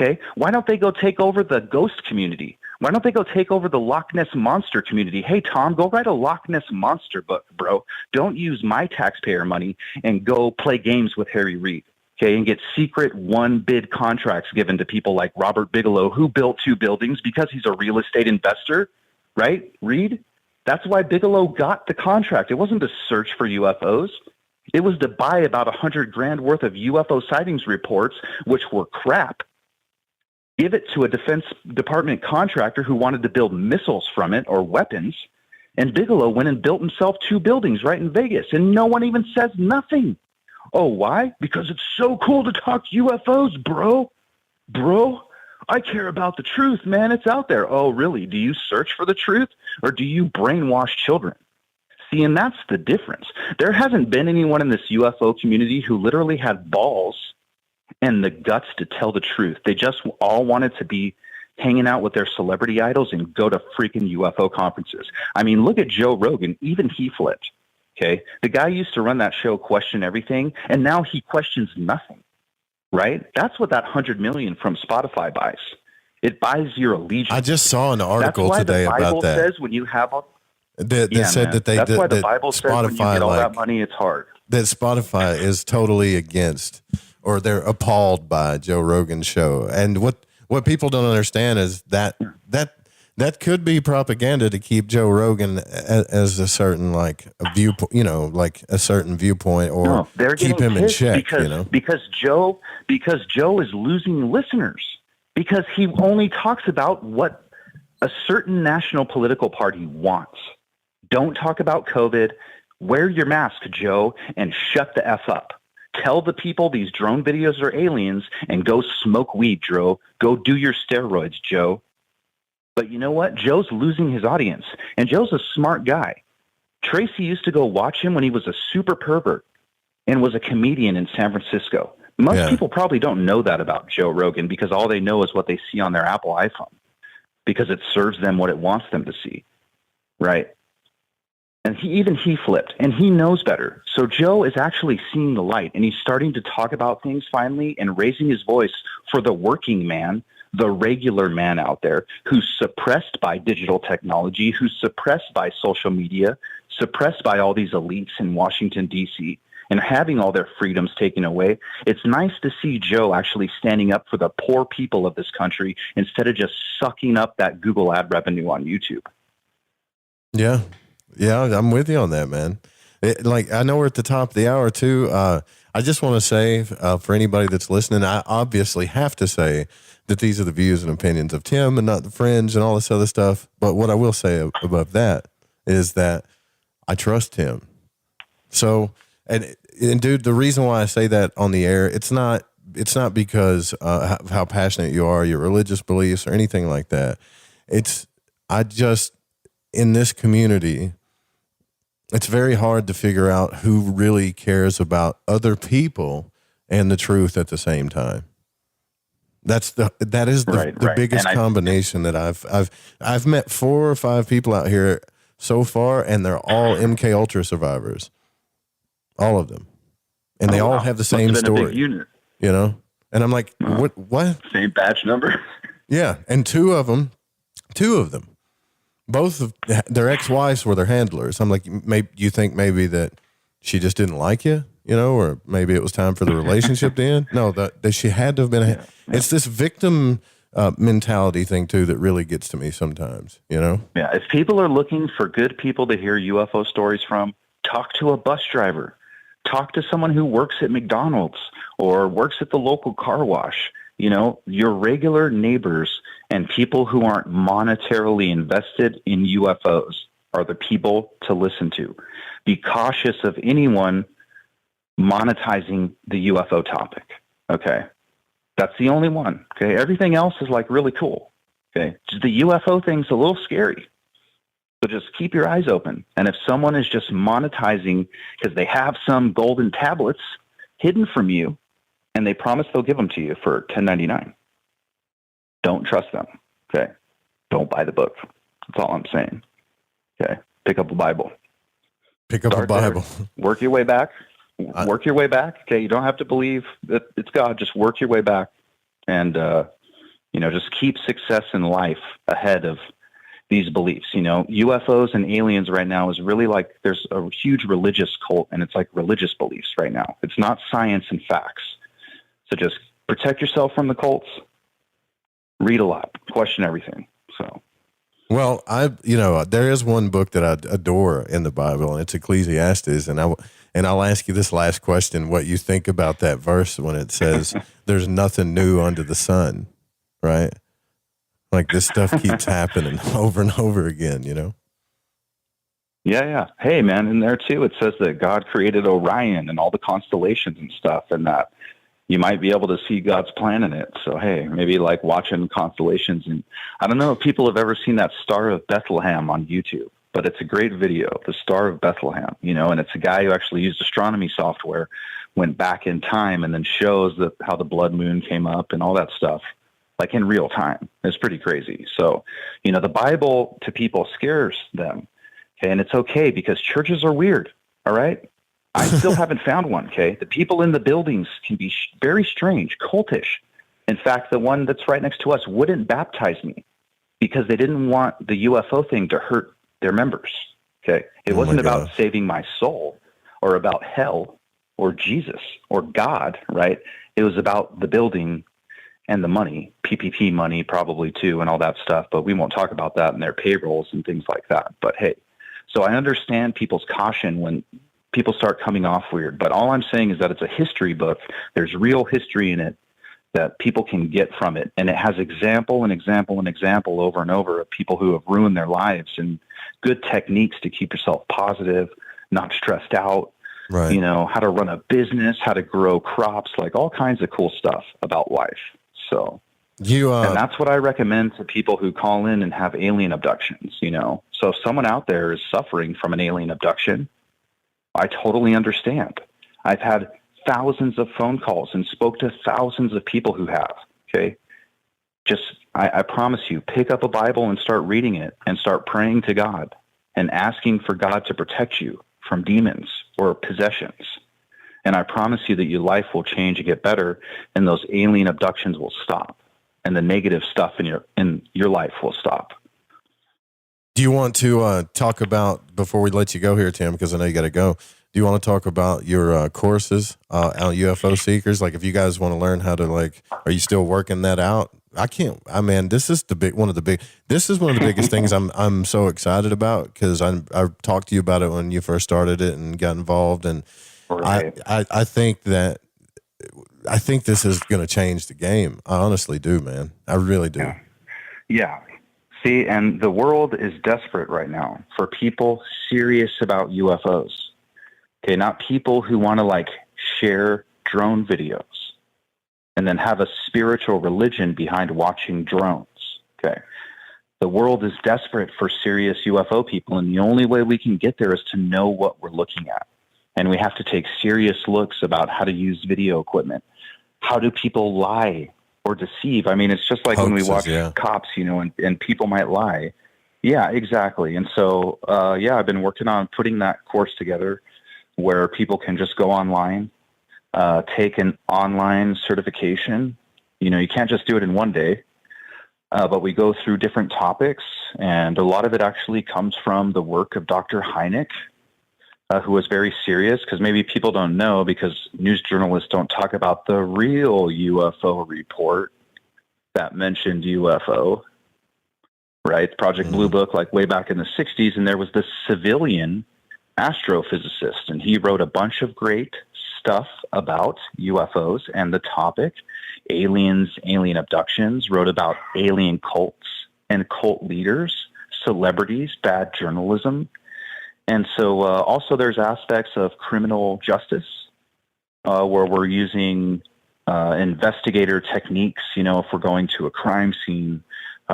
Okay. Why don't they go take over the ghost community? Why don't they go take over the Loch Ness Monster community? Hey, Tom, go write a Loch Ness Monster book, bro. Don't use my taxpayer money and go play games with Harry Reid, okay, and get secret one-bid contracts given to people like Robert Bigelow, who built 2 buildings because he's a real estate investor, right, Reid? That's why Bigelow got the contract. It wasn't to search for UFOs. It was to buy about $100,000 worth of UFO sightings reports, which were crap, give it to a Defense Department contractor who wanted to build missiles from it, or weapons, and Bigelow went and built himself 2 buildings right in Vegas, and no one even says nothing. Oh, why? Because it's so cool to talk UFOs, bro. Bro, I care about the truth, man. It's out there. Oh, really? Do you search for the truth, or do you brainwash children? See, and that's the difference. There hasn't been anyone in this UFO community who literally had balls and the guts to tell the truth. They just all wanted to be hanging out with their celebrity idols and go to freaking UFO conferences. I mean, look at Joe Rogan. Even he flipped. Okay. The guy used to run that show, Question Everything, and now he questions nothing, right? That's what that $100 million from Spotify buys. It buys your allegiance. I just saw an article today about that. That's why the Bible says when you have a... That said that that's why the Bible Spotify, says when you get all that money, it's hard. That Spotify is totally against, or they're appalled by Joe Rogan's show. And what people don't understand is that could be propaganda to keep Joe Rogan as a certain viewpoint, like a certain viewpoint, or keep him in check. Because Joe is losing listeners because he only talks about what a certain national political party wants. Don't talk about COVID. Wear your mask, Joe, and shut the F up. Tell the people these drone videos are aliens and go smoke weed, Joe. Go do your steroids, Joe. But you know what? Joe's losing his audience, and Joe's a smart guy. Tracey used to go watch him when he was a super pervert and was a comedian in San Francisco. Most people probably don't know that about Joe Rogan because all they know is what they see on their Apple iPhone because it serves them what it wants them to see, right? And he flipped, and he knows better. So Joe is actually seeing the light, and he's starting to talk about things finally and raising his voice for the working man, the regular man out there who's suppressed by digital technology, who's suppressed by social media, suppressed by all these elites in Washington, D.C., and having all their freedoms taken away. It's nice to see Joe actually standing up for the poor people of this country instead of just sucking up that Google ad revenue on YouTube. Yeah. Yeah, I'm with you on that, man. I know we're at the top of the hour too. I just want to say for anybody that's listening, I obviously have to say that these are the views and opinions of Tim and not the Fringe and all this other stuff. But what I will say above that is that I trust him. So, and dude, the reason why I say that on the air, it's not because of how passionate you are, your religious beliefs or anything like that. In this community, it's very hard to figure out who really cares about other people and the truth at the same time. That is the biggest combination that I've met 4 or 5 people out here so far, and they're all MK Ultra survivors, all of them, and they all have the same story. A big unit. You know, and I'm like, what? Same batch number. Yeah, and two of them, both of their ex-wives were their handlers. I'm like, maybe you think maybe that she just didn't like you, you know, or maybe it was time for the relationship to end. No, that she had to have been. It's this victim mentality thing too that really gets to me sometimes, you know? Yeah. If people are looking for good people to hear UFO stories from, talk to a bus driver, talk to someone who works at McDonald's or works at the local car wash. You know, your regular neighbors and people who aren't monetarily invested in UFOs are the people to listen to. Be cautious of anyone monetizing the UFO topic. Okay. That's the only one. Okay. Everything else is like really cool. Okay. Just the UFO thing's a little scary. So just keep your eyes open. And if someone is just monetizing because they have some golden tablets hidden from you, and they promise they'll give them to you for $10.99. Don't trust them. Okay. Don't buy the book. That's all I'm saying. Okay. Pick up a Bible. Start a Bible. There. Work your way back. Okay. You don't have to believe that it's God. Just work your way back and, just keep success in life ahead of these beliefs. You know, UFOs and aliens right now is really like there's a huge religious cult, and it's like religious beliefs right now. It's not science and facts. So just protect yourself from the cults, read a lot, question everything. So, well, there is one book that I adore in the Bible, and it's Ecclesiastes. And I'll ask you this last question: what you think about that verse when it says, "There's nothing new under the sun," right? Like this stuff keeps happening over and over again, you know? Yeah. Hey, man, in there too, it says that God created Orion and all the constellations and stuff, and that you might be able to see God's plan in it. So, hey, maybe like watching constellations. And I don't know if people have ever seen that Star of Bethlehem on YouTube, but it's a great video, the Star of Bethlehem, you know, and it's a guy who actually used astronomy software, went back in time, and then shows how the blood moon came up and all that stuff, like in real time. It's pretty crazy. So, you know, the Bible to people scares them. Okay. And it's okay because churches are weird. All right. I still haven't found one, okay? The people in the buildings can be very strange, cultish. In fact, the one that's right next to us wouldn't baptize me because they didn't want the UFO thing to hurt their members, okay? It wasn't about saving my soul or about hell or Jesus or God, right? It was about the building and the money, PPP money probably too, and all that stuff, but we won't talk about that and their payrolls and things like that. But hey, so I understand people's caution when people start coming off weird, but all I'm saying is that it's a history book. There's real history in it that people can get from it. And it has example and example and example over and over of people who have ruined their lives and good techniques to keep yourself positive, not stressed out, right? You know, how to run a business, how to grow crops, like all kinds of cool stuff about life. So and that's what I recommend to people who call in and have alien abductions, you know. So if someone out there is suffering from an alien abduction, I totally understand. I've had thousands of phone calls and spoke to thousands of people who have, okay? Just, I promise you, pick up a Bible and start reading it and start praying to God and asking for God to protect you from demons or possessions. And I promise you that your life will change and get better, and those alien abductions will stop, and the negative stuff in your life will stop. Do you want to talk about, before we let you go here, Tim, because I know you got to go, Do you want to talk about your courses on UFO Seekers? Like, if you guys want to learn how to, like, are you still working that out? This is one of the biggest things I'm so excited about, because I talked to you about it when you first started it and got involved, and right. I think this is going to change the game. I honestly do, man. I really do. Yeah. See, and the world is desperate right now for people serious about UFOs. Okay, not people who want to, like, share drone videos and then have a spiritual religion behind watching drones. Okay. The world is desperate for serious UFO people, and the only way we can get there is to know what we're looking at. And we have to take serious looks about how to use video equipment. How do people lie or deceive? I mean, it's just like when we watch cops, and people might lie. Yeah, exactly. And so, I've been working on putting that course together where people can just go online, take an online certification. You can't just do it in one day, but we go through different topics, and a lot of it actually comes from the work of Dr. Hynek, who was very serious, because maybe people don't know, because news journalists don't talk about the real UFO report that mentioned UFO, right? Project Blue Book, like way back in the 60s, and there was this civilian astrophysicist, and he wrote a bunch of great stuff about UFOs and the topic, aliens, alien abductions, wrote about alien cults and cult leaders, celebrities, bad journalism. And so also there's aspects of criminal justice where we're using investigator techniques. If we're going to a crime scene,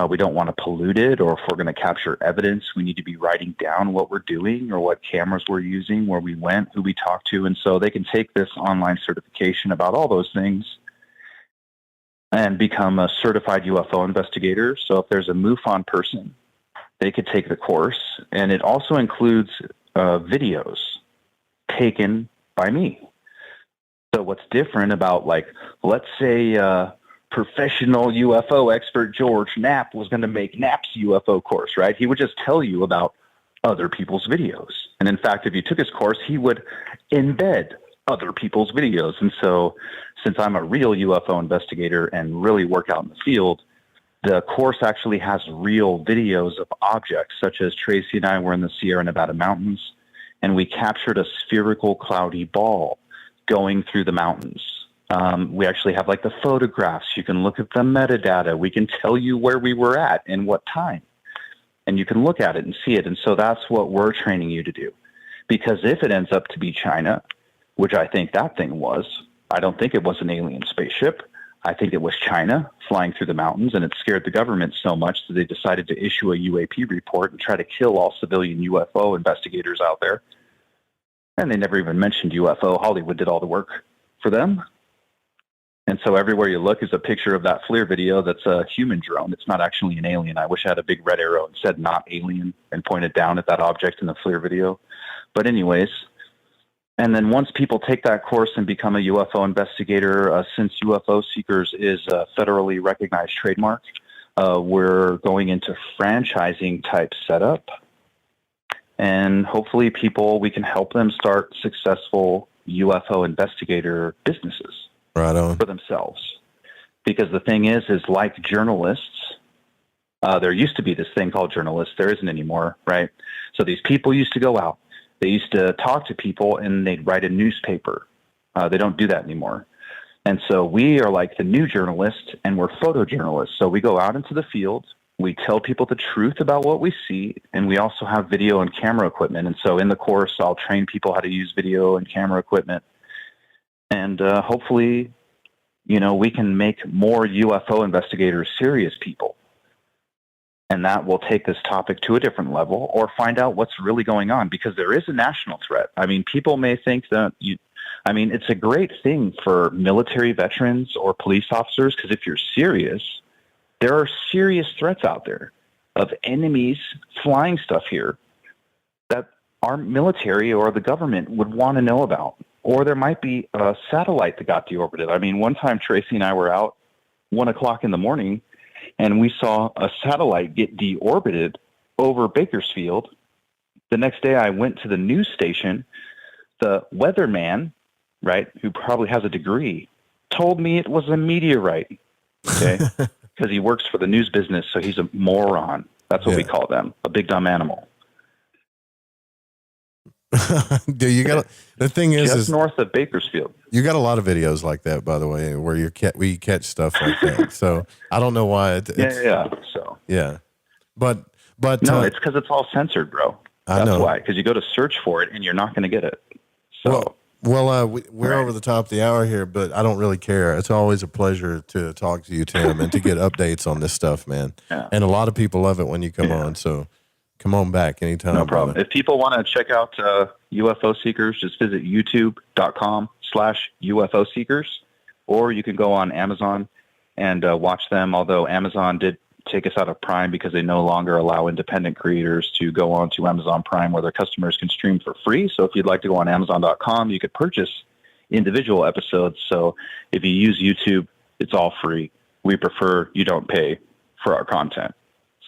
we don't want to pollute it, or if we're going to capture evidence, we need to be writing down what we're doing or what cameras we're using, where we went, who we talked to. And so they can take this online certification about all those things and become a certified UFO investigator. So if there's a MUFON person, they could take the course, and it also includes videos taken by me. So what's different about, like, let's say professional UFO expert George Knapp was going to make Knapp's UFO course, right? He would just tell you about other people's videos. And in fact, if you took his course, he would embed other people's videos. And so since I'm a real UFO investigator and really work out in the field, the course actually has real videos of objects, such as Tracey and I were in the Sierra Nevada mountains, and we captured a spherical cloudy ball going through the mountains. We actually have, like, the photographs. You can look at the metadata. We can tell you where we were at and what time, and you can look at it and see it. And so that's what we're training you to do, because if it ends up to be China, which I think that thing was, I don't think it was an alien spaceship. I think it was China flying through the mountains, and it scared the government so much that they decided to issue a UAP report and try to kill all civilian UFO investigators out there. And they never even mentioned UFO. Hollywood did all the work for them. And so everywhere you look is a picture of that FLIR video that's a human drone. It's not actually an alien. I wish I had a big red arrow and said not alien and pointed down at that object in the FLIR video. But anyways, and then once people take that course and become a UFO investigator, since UFO Seekers is a federally recognized trademark, we're going into franchising type setup. And hopefully we can help them start successful UFO investigator businesses. Right on. For themselves. Because the thing is like journalists, there used to be this thing called journalists. There isn't anymore, right? So these people used to go out. They used to talk to people, and they'd write a newspaper. They don't do that anymore. And so we are like the new journalists, and we're photojournalists. So we go out into the field. We tell people the truth about what we see, and we also have video and camera equipment. And so in the course, I'll train people how to use video and camera equipment. And hopefully, we can make more UFO investigators serious people. And that will take this topic to a different level, or find out what's really going on, because there is a national threat. I mean, people may think that it's a great thing for military veterans or police officers, because if you're serious, there are serious threats out there of enemies flying stuff here that our military or the government would want to know about. Or there might be a satellite that got deorbited. I mean, one time Tracey and I were out 1:00 in the morning, and we saw a satellite get deorbited over Bakersfield. The next day I went to the news station The weatherman, right, who probably has a degree, told me it was a meteorite, okay? Because he works for the news business, so he's a moron. That's what we call them, a big dumb animal. Dude, you got the thing is north of Bakersfield. You got a lot of videos like that, by the way, where we catch stuff like that. So I don't know why. So but no, it's because it's all censored, bro. That's why. Because you go to search for it and you're not going to get it. So we're over the top of the hour here, but I don't really care. It's always a pleasure to talk to you, Tim, and to get updates on this stuff, man. Yeah. And a lot of people love it when you come on. So come on back anytime. No problem. If people want to check out UFO Seekers, just visit youtube.com/UFO Seekers, or you can go on Amazon and watch them, although Amazon did take us out of Prime because they no longer allow independent creators to go on to Amazon Prime where their customers can stream for free. So if you'd like to go on Amazon.com, you could purchase individual episodes. So if you use YouTube, it's all free. We prefer you don't pay for our content.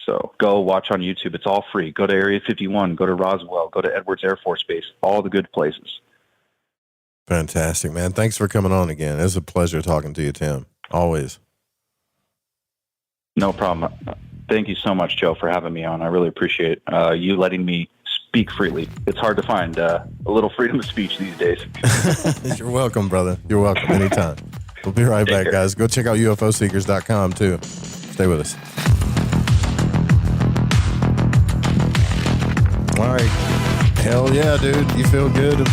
So go watch on YouTube. It's all free. Go to Area 51, go to Roswell, go to Edwards Air Force Base, all the good places. Fantastic, man. Thanks for coming on again. It was a pleasure talking to you, Tim. Always. No problem. Thank you so much, Joe, for having me on. I really appreciate you letting me speak freely. It's hard to find a little freedom of speech these days. You're welcome, brother. You're welcome anytime. We'll be right back, guys. Go check out UFOseekers.com, too. Stay with us. All right. Hell yeah, dude. You feel good?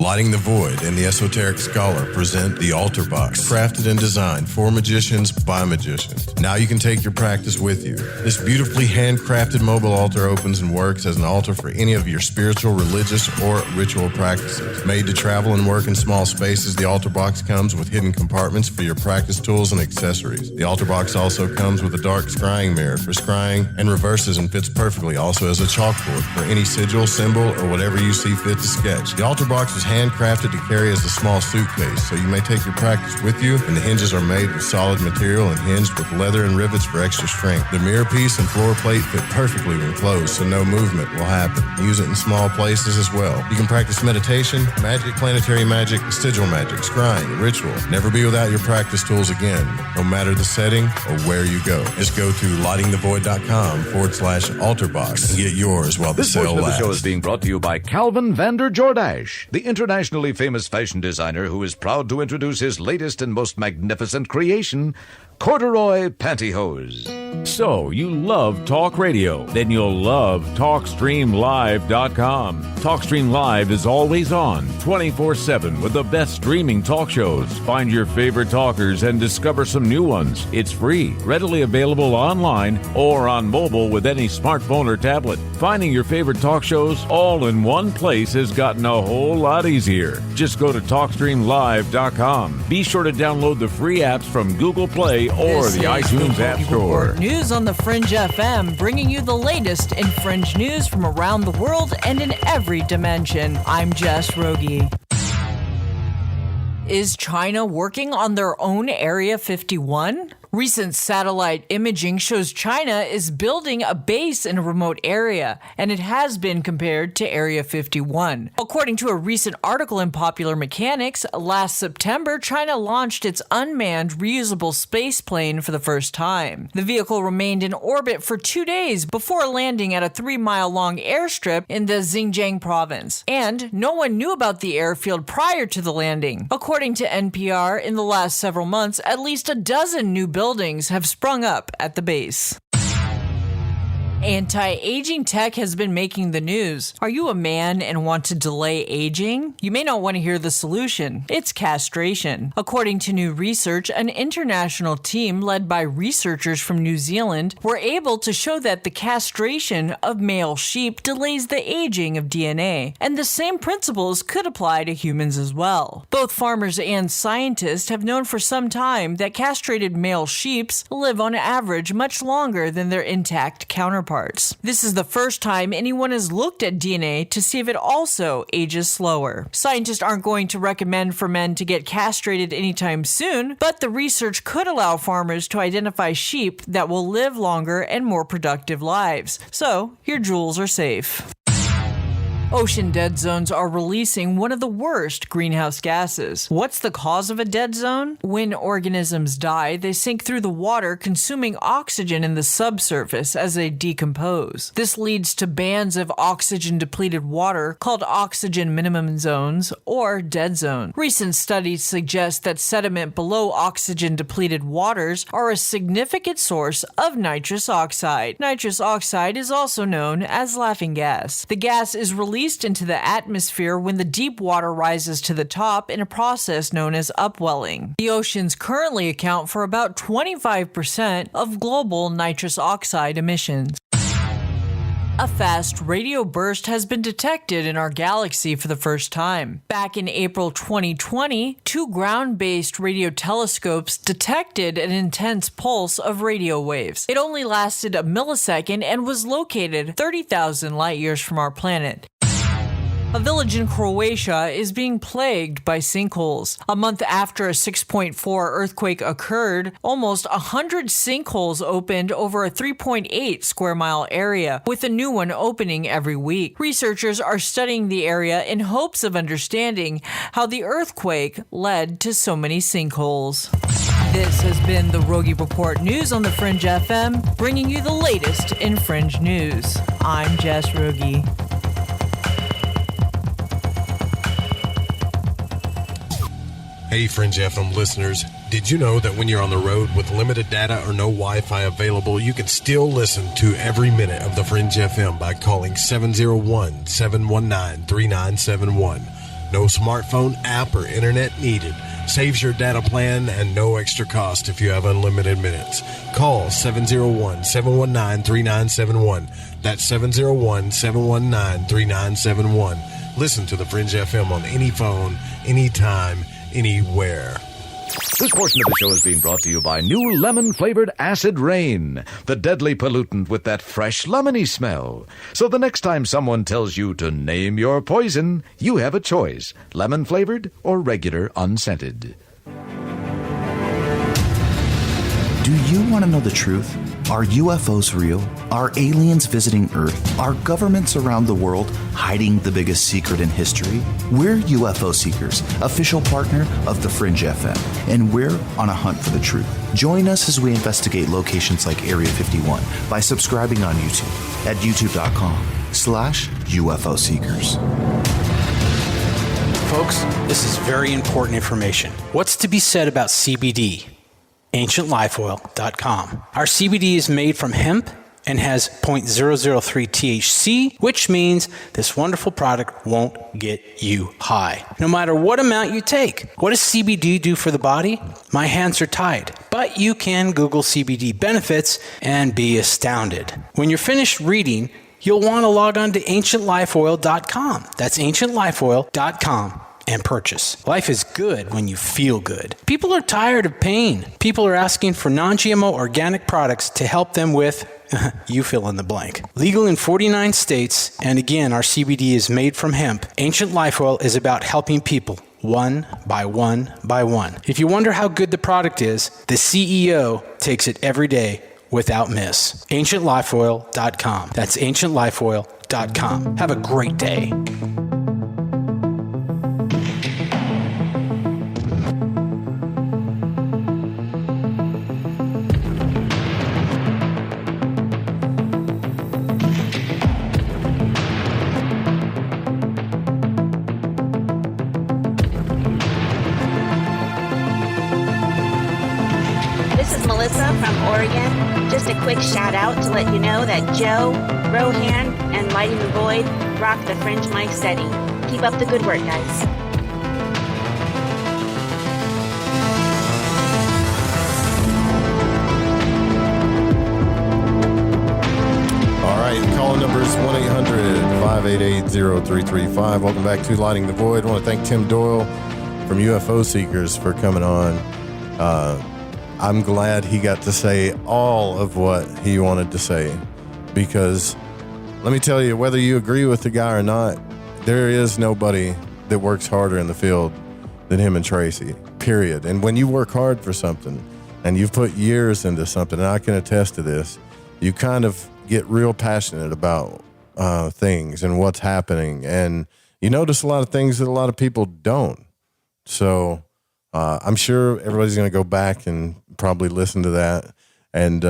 Lighting the Void and the Esoteric Scholar present the Altar Box, crafted and designed for magicians by magicians. Now you can take your practice with you. This beautifully handcrafted mobile altar opens and works as an altar for any of your spiritual, religious, or ritual practices. Made to travel and work in small spaces, the Altar Box comes with hidden compartments for your practice tools and accessories. The Altar Box also comes with a dark scrying mirror for scrying and reverses and fits perfectly also as a chalkboard for any sigil, symbol, or whatever you see fit to sketch. The Altar Box is handcrafted to carry as a small suitcase, so you may take your practice with you, and the hinges are made with solid material and hinged with leather and rivets for extra strength. The mirror piece and floor plate fit perfectly when closed, so no movement will happen. Use it in small places as well. You can practice meditation, magic, planetary magic, sigil magic, scrying, ritual. Never be without your practice tools again, no matter the setting or where you go. Just go to lightingthevoid.com/altarbox and get yours while the sale lasts. This show is being brought to you by Calvin Vander Jordache, the internationally famous fashion designer who is proud to introduce his latest and most magnificent creation, corduroy pantyhose. So, you love talk radio? Then you'll love TalkStreamLive.com. TalkStream Live is always on, 24/7 with the best streaming talk shows. Find your favorite talkers and discover some new ones. It's free, readily available online or on mobile with any smartphone or tablet. Finding your favorite talk shows all in one place has gotten a whole lot easier. Just go to TalkStreamLive.com. Be sure to download the free apps from Google Play or the iTunes App Store. News on the Fringe FM, bringing you the latest in Fringe news from around the world and in every dimension. I'm Jess Rogie. Is China working on their own Area 51? Recent satellite imaging shows China is building a base in a remote area, and it has been compared to Area 51. According to a recent article in Popular Mechanics, last September, China launched its unmanned reusable space plane for the first time. The vehicle remained in orbit for 2 days before landing at a 3-mile-long airstrip in the Xinjiang province, and no one knew about the airfield prior to the landing. According to NPR, in the last several months, at least a dozen new buildings have sprung up at the base. Anti-aging tech has been making the news. Are you a man and want to delay aging? You may not want to hear the solution. It's castration. According to new research, an international team led by researchers from New Zealand were able to show that the castration of male sheep delays the aging of DNA, and the same principles could apply to humans as well. Both farmers and scientists have known for some time that castrated male sheep live on average much longer than their intact counterparts. This is the first time anyone has looked at DNA to see if it also ages slower. Scientists aren't going to recommend for men to get castrated anytime soon, but the research could allow farmers to identify sheep that will live longer and more productive lives. So, your jewels are safe. Ocean dead zones are releasing one of the worst greenhouse gases. What's the cause of a dead zone? When organisms die, they sink through the water, consuming oxygen in the subsurface as they decompose. This leads to bands of oxygen-depleted water called oxygen minimum zones or dead zone. Recent studies suggest that sediment below oxygen-depleted waters are a significant source of nitrous oxide. Nitrous oxide is also known as laughing gas. The gas is released into the atmosphere when the deep water rises to the top in a process known as upwelling. The oceans currently account for about 25% of global nitrous oxide emissions. A fast radio burst has been detected in our galaxy for the first time. Back in April 2020, two ground-based radio telescopes detected an intense pulse of radio waves. It only lasted a millisecond and was located 30,000 light years from our planet. A village in Croatia is being plagued by sinkholes. A month after a 6.4 earthquake occurred, almost 100 sinkholes opened over a 3.8 square mile area, with a new one opening every week. Researchers are studying the area in hopes of understanding how the earthquake led to so many sinkholes. This has been the Rogie Report News on the Fringe FM, bringing you the latest in Fringe News. I'm Jess Rogie. Hey Fringe FM listeners, did you know that when you're on the road with limited data or no Wi-Fi available, you can still listen to every minute of the Fringe FM by calling 701-719-3971. No smartphone app or internet needed. Saves your data plan and no extra cost if you have unlimited minutes. Call 701-719-3971. That's 701-719-3971. Listen to the Fringe FM on any phone, anytime, anywhere. This portion of the show is being brought to you by new lemon-flavored Acid Rain, the deadly pollutant with that fresh lemony smell. So the next time someone tells you to name your poison, you have a choice, lemon-flavored or regular unscented. Do you want to know the truth? Are UFOs real? Are aliens visiting Earth? Are governments around the world hiding the biggest secret in history? We're UFO Seekers, official partner of the Fringe FM, and we're on a hunt for the truth. Join us as we investigate locations like Area 51 by subscribing on YouTube at youtube.com/UFO Seekers. Folks, this is very important information. What's to be said about CBD? AncientLifeOil.com. Our CBD is made from hemp and has 0.003 THC, which means this wonderful product won't get you high, no matter what amount you take. What does CBD do for the body? My hands are tied, but you can Google CBD benefits and be astounded. When you're finished reading, you'll want to log on to AncientLifeOil.com. That's AncientLifeOil.com. and purchase. Life is good when you feel good. People are tired of pain. People are asking for non-GMO organic products to help them with, you fill in the blank. Legal in 49 states, and again, our CBD is made from hemp. Ancient Life Oil is about helping people one by one by one. If you wonder how good the product is, the CEO takes it every day without miss. AncientLifeOil.com. That's AncientLifeOil.com. Have a great day. This is Melissa from Oregon. Just a quick shout out to let you know that Joe, Rohan, and Lighting the Void rock the Fringe mic setting. Keep up the good work, guys. All right, call numbers 1-800-588-0335. Welcome back to Lighting the Void. I want to thank Tim Doyle from UFO Seekers for coming on. I'm glad he got to say all of what he wanted to say, because let me tell you, whether you agree with the guy or not, there is nobody that works harder in the field than him and Tracey, period. And when you work hard for something and you've put years into something, and I can attest to this, you kind of get real passionate about things and what's happening. And you notice a lot of things that a lot of people don't. So I'm sure everybody's going to go back and probably listen to that. And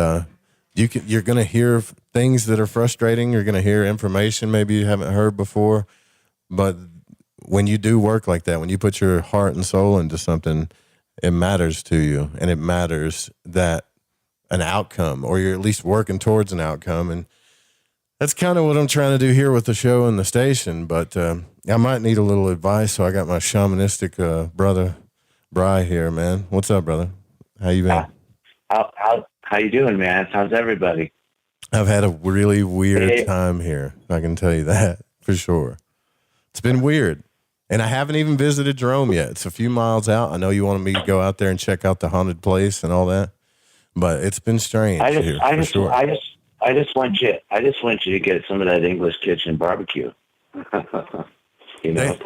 you're going to hear things that are frustrating. You're going to hear information maybe you haven't heard before. But when you do work like that, when you put your heart and soul into something, it matters to you. And it matters that an outcome, or you're at least working towards an outcome. And that's kind of what I'm trying to do here with the show and the station. But I might need a little advice. So I got my shamanistic brother, Bry, here, man. What's up, brother? How you been? How you doing, man? How's everybody? I've had a really weird time here. I can tell you that for sure. It's been weird. And I haven't even visited Jerome yet. It's a few miles out. I know you wanted me to go out there and check out the haunted place and all that, but it's been strange I here for sure. just want you to get some of that English kitchen barbecue. You know,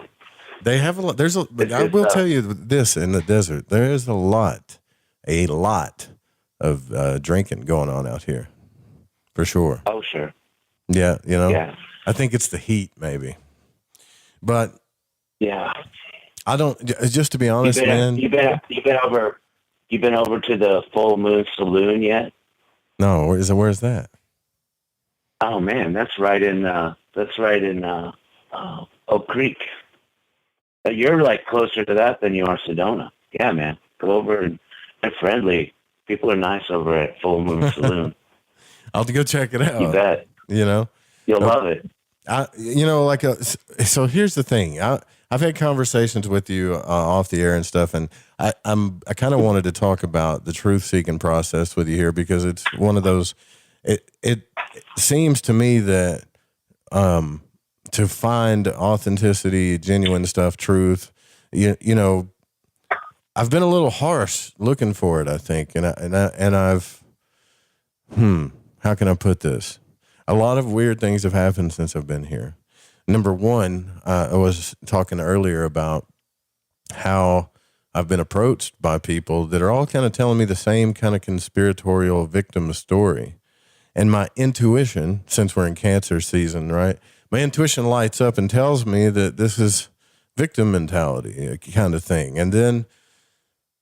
they have a lot. But I will tell you this: in the desert, there is a lot of drinking going on out here, for sure. Oh, sure. Yeah, you know. Yeah. I think it's the heat, maybe. But yeah, I don't. Just to be honest, man. You've been over to the Full Moon Saloon yet? No. Where's that? Oh man, that's right in Oak Creek. You're like closer to that than you are Sedona. Yeah, man. Go over and they're friendly. People are nice over at Full Moon Saloon. I'll have to go check it out. You bet. You know, you'll love it. So here's the thing. I've had conversations with you off the air and stuff, and I kind of wanted to talk about the truth-seeking process with you here, because it's one of those. It seems to me that to find authenticity, genuine stuff, truth, you know, I've been a little harsh looking for it, I think, and I've how can I put this? A lot of weird things have happened since I've been here. Number one, I was talking earlier about how I've been approached by people that are all kind of telling me the same kind of conspiratorial victim story. And my intuition, since we're in Cancer season, right? My intuition lights up and tells me that this is victim mentality kind of thing. And then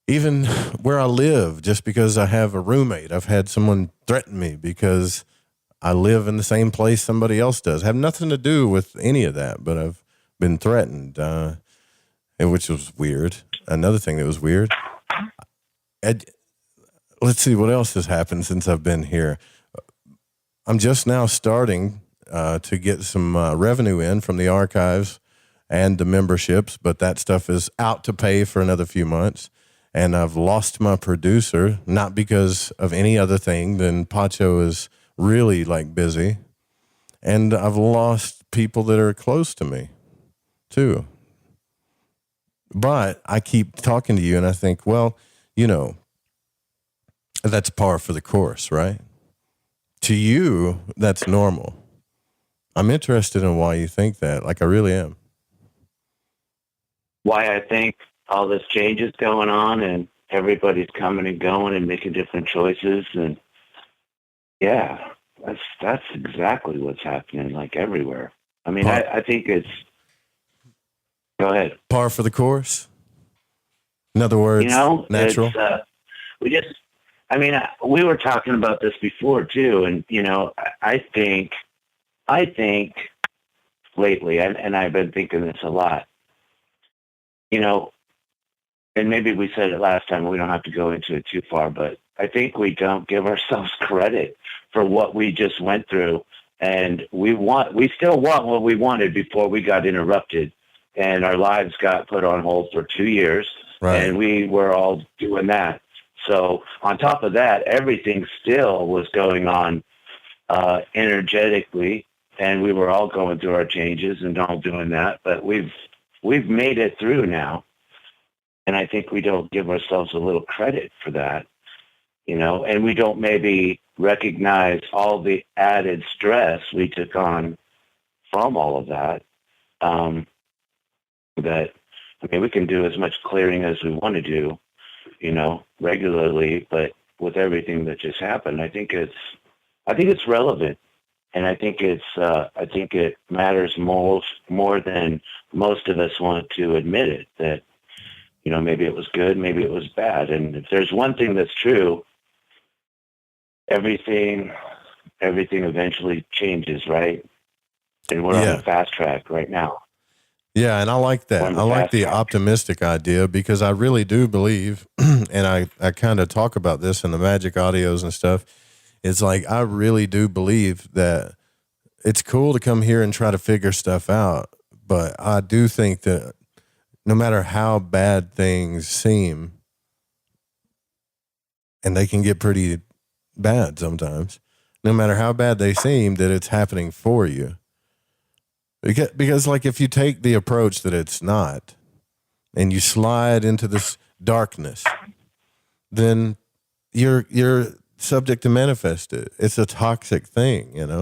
even where I live, just because I have a roommate, I've had someone threaten me because I live in the same place somebody else does. Have nothing to do with any of that, but I've been threatened, which was weird. Another thing that was weird. Let's see what else has happened since I've been here. I'm just now starting to get some revenue in from the archives and the memberships, but that stuff is out to pay for another few months. And I've lost my producer, not because of any other thing than Pacho is really like busy. And I've lost people that are close to me too. But I keep talking to you and I think, well, you know, that's par for the course, right? To you, that's normal. I'm interested in why you think that. Like, I really am. Why I think all this change is going on and everybody's coming and going and making different choices. And yeah, that's exactly what's happening, like everywhere. I mean, I think it's, go ahead. Par for the course? In other words, you know, natural? We were talking about this before too. And, you know, I think lately, and I've been thinking this a lot, you know, and maybe we said it last time, we don't have to go into it too far, but I think we don't give ourselves credit for what we just went through. And we still want what we wanted before we got interrupted and our lives got put on hold for 2 years. Right. And we were all doing that. So on top of that, everything still was going on energetically, and we were all going through our changes and all doing that. But we've made it through now, and I think we don't give ourselves a little credit for that, and we don't maybe recognize all the added stress we took on from all of that. We can do as much clearing as we want to do, regularly, but with everything that just happened, I think it's relevant, and I think it matters more than most of us want to admit it. That maybe it was good, maybe it was bad, and if there's one thing that's true, everything eventually changes, right? And we're on a fast track right now. Yeah, and I like that. I like the optimistic idea because I really do believe, and I kind of talk about this in the magic audios and stuff. It's like I really do believe that it's cool to come here and try to figure stuff out, but I do think that no matter how bad things seem, and they can get pretty bad sometimes, no matter how bad they seem, that it's happening for you. Because like if you take the approach that it's not and you slide into this darkness, then you're subject to manifest it. It's a toxic thing, I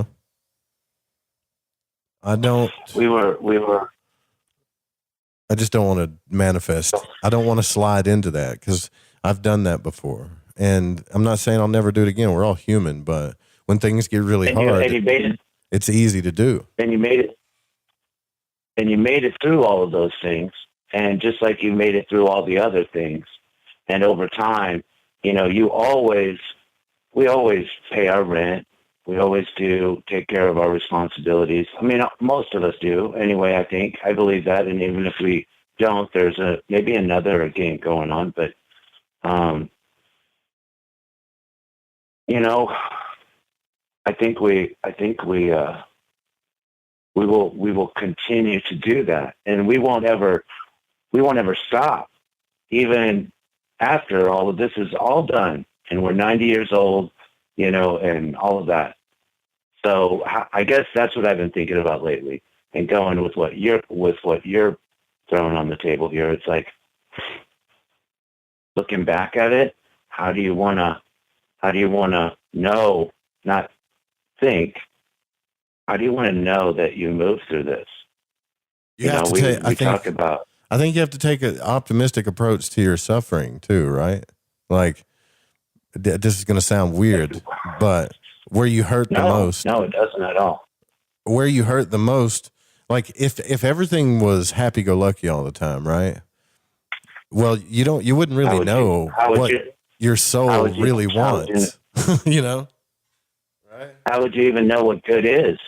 just don't want to manifest. I don't want to slide into that because I've done that before. And I'm not saying I'll never do it again. We're all human, but when things get really hard, it's easy to do. And you made it. And you made it through all of those things. And just like you made it through all the other things. And over time, we always pay our rent. We always do take care of our responsibilities. Most of us do anyway, I believe that. And even if we don't, there's maybe another game going on. But, I think we will continue to do that, and we won't ever stop, even after all of this is all done, and we're 90 years old, and all of that. So I guess that's what I've been thinking about lately, and going with what you're throwing on the table here. It's like looking back at it. How do you want to know, not think? How do you want to know that you moved through this? I think you have to take an optimistic approach to your suffering too, right? Like, this is going to sound weird, but where you hurt the most. No, it doesn't at all. Where you hurt the most, like if everything was happy-go-lucky all the time, right? Well, you wouldn't really know what your soul really wants, Right? How would you even know what good is?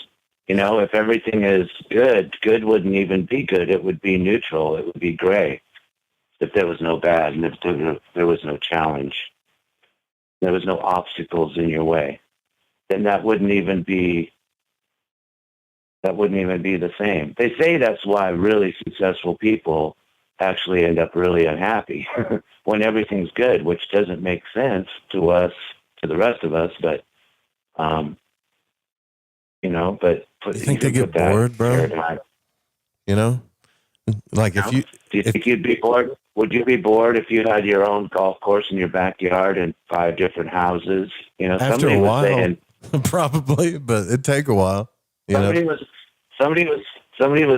If everything is good wouldn't even be good. It would be neutral. It would be gray. If there was no bad and if there was no challenge, there was no obstacles in your way, then that wouldn't even be the same. They say that's why really successful people actually end up really unhappy when everything's good, which doesn't make sense to us, to the rest of us, but you think they get bored, bro? Like do you think you'd be bored? Would you be bored if you had your own golf course in your backyard and 5 different houses? After a while, probably, but it'd take a while. Somebody was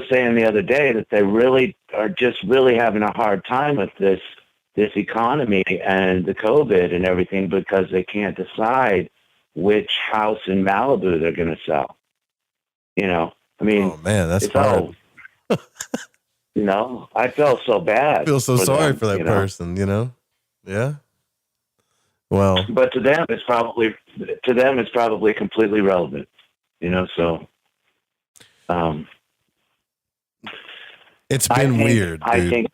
saying the other day that they really are just really having a hard time with this economy and the COVID and everything because they can't decide which house in Malibu they're going to sell. Oh man, that's hard. I felt so bad. I feel so sorry for that person, Yeah. Well, but to them it's probably completely relevant, so it's been weird, dude.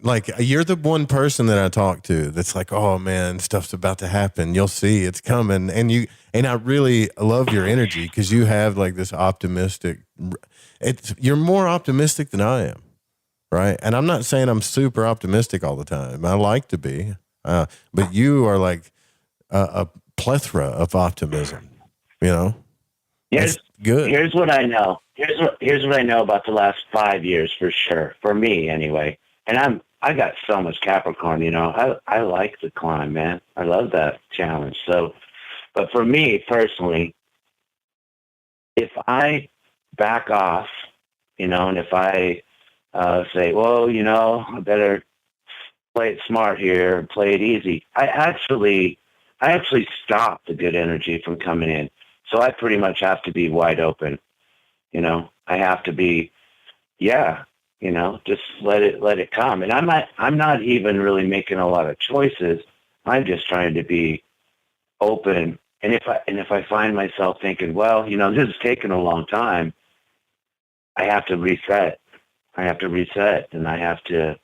like you're the one person that I talk to that's like, oh man, stuff's about to happen. You'll see it's coming. And I really love your energy because you have like this optimistic, you're more optimistic than I am. Right. And I'm not saying I'm super optimistic all the time. I like to be, but you are like a plethora of optimism, you know? Here's good. Here's what I know. Here's what I know about the last 5 years for sure. For me anyway. And I got so much Capricorn, you know. I like the climb, man. I love that challenge. So, but for me personally, if I back off, you know, and if I say, well, you know, I better play it smart here and play it easy, I actually stop the good energy from coming in. So I pretty much have to be wide open, you know. I have to be, you know, just let it come. And I'm not even really making a lot of choices. I'm just trying to be open. And if I find myself thinking, well, you know, this is taking a long time, I have to reset. And I have to,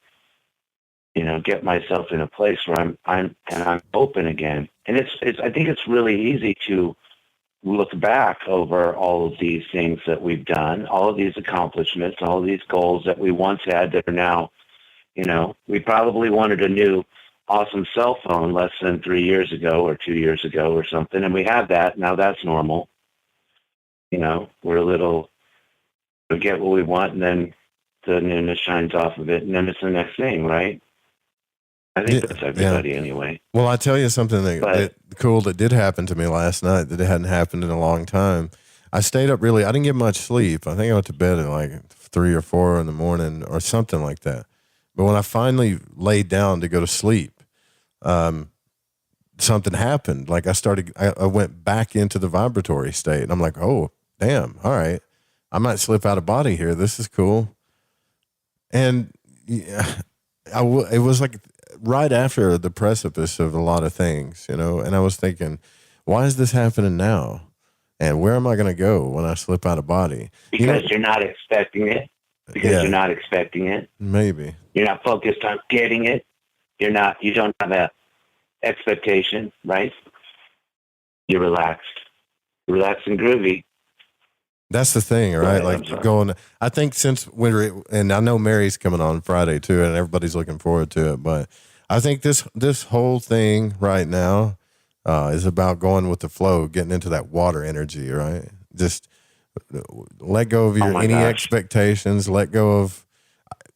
you know, get myself in a place where I'm open again. And I think it's really easy to look back over all of these things that we've done, all of these accomplishments, all of these goals that we once had that are now, you know, we probably wanted a new awesome cell phone less than 3 years ago or 2 years ago or something. And we have that. Now that's normal. You know, we get what we want and then the newness shines off of it. And then it's the next thing, right? I think that's everybody anyway. Well, I tell you something that cool that did happen to me last night that it hadn't happened in a long time. I stayed up I didn't get much sleep. I think I went to bed at like 3 or 4 in the morning or something like that. But when I finally laid down to go to sleep, something happened. Like I went back into the vibratory state and I'm like, oh, damn. All right. I might slip out of body here. This is cool. And it was like right after the precipice of a lot of things, you know, and I was thinking, why is this happening now? And where am I going to go when I slip out of body? Because you're not expecting it. You're not expecting it. Maybe. You're not focused on getting it. You don't have a expectation, right? You're relaxed. Relaxed and groovy. That's the thing, right? I think since and I know Mary's coming on Friday too, and everybody's looking forward to it, but I think this whole thing right now is about going with the flow, getting into that water energy, right? Just let go of any expectations, let go of,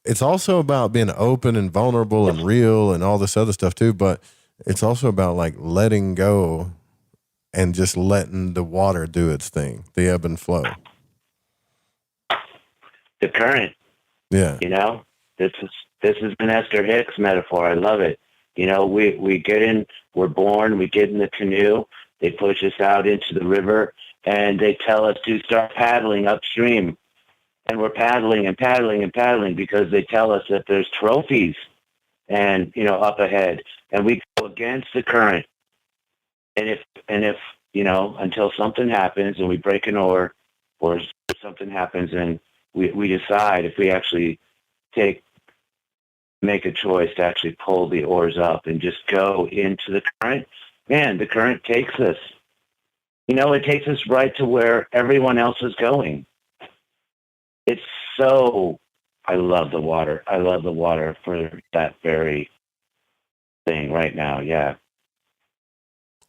it's also about being open and vulnerable and real and all this other stuff too, but it's also about like letting go and just letting the water do its thing, the ebb and flow. The current. Yeah. You know, this is an Esther Hicks metaphor. I love it. You know, we get in, we're born, we get in the canoe, they push us out into the river, and they tell us to start paddling upstream. And we're paddling and paddling and paddling because they tell us that there's trophies and, you know, up ahead. And we go against the current. And if you know, until something happens and we break an oar or something happens and we decide if we actually make a choice to actually pull the oars up and just go into the current, man, the current takes us. You know, it takes us right to where everyone else is going. It's so, I love the water. I love the water for that very thing right now. Yeah.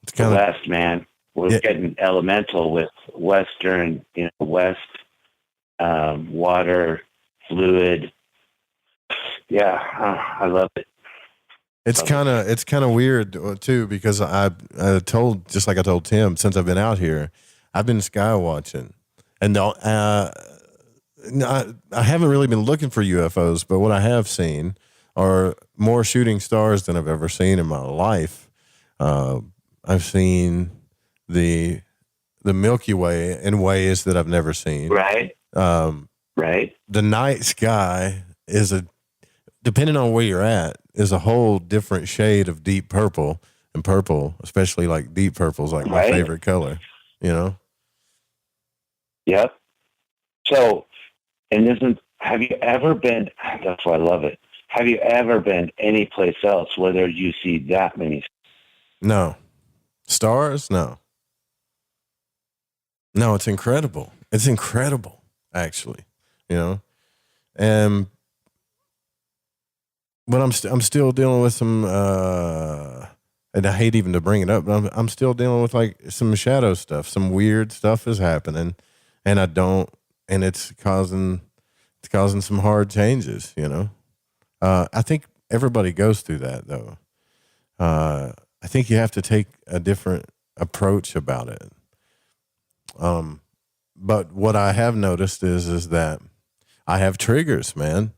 It's kind of West, man. We're getting elemental with Western, you know, West water, fluid. Yeah, I love it. It's kind of weird too, because I told Tim, since I've been out here, I've been sky watching, and I haven't really been looking for UFOs, but what I have seen are more shooting stars than I've ever seen in my life. I've seen the Milky Way in ways that I've never seen. Right. Right. The night sky is depending on where you're at, is a whole different shade of deep purple, and purple, especially like deep purple, is like my favorite color, you know? Yep. So, and have you ever been, that's why I love it. have you ever been any place else where you see that many? No. Stars? No. No, it's incredible. It's incredible, actually, you know? And, but I'm still dealing with some, and I hate even to bring it up, but I'm still dealing with like some shadow stuff. Some weird stuff is happening, and it's causing some hard changes, you know? I think everybody goes through that though. I think you have to take a different approach about it. But what I have noticed is that I have triggers, man.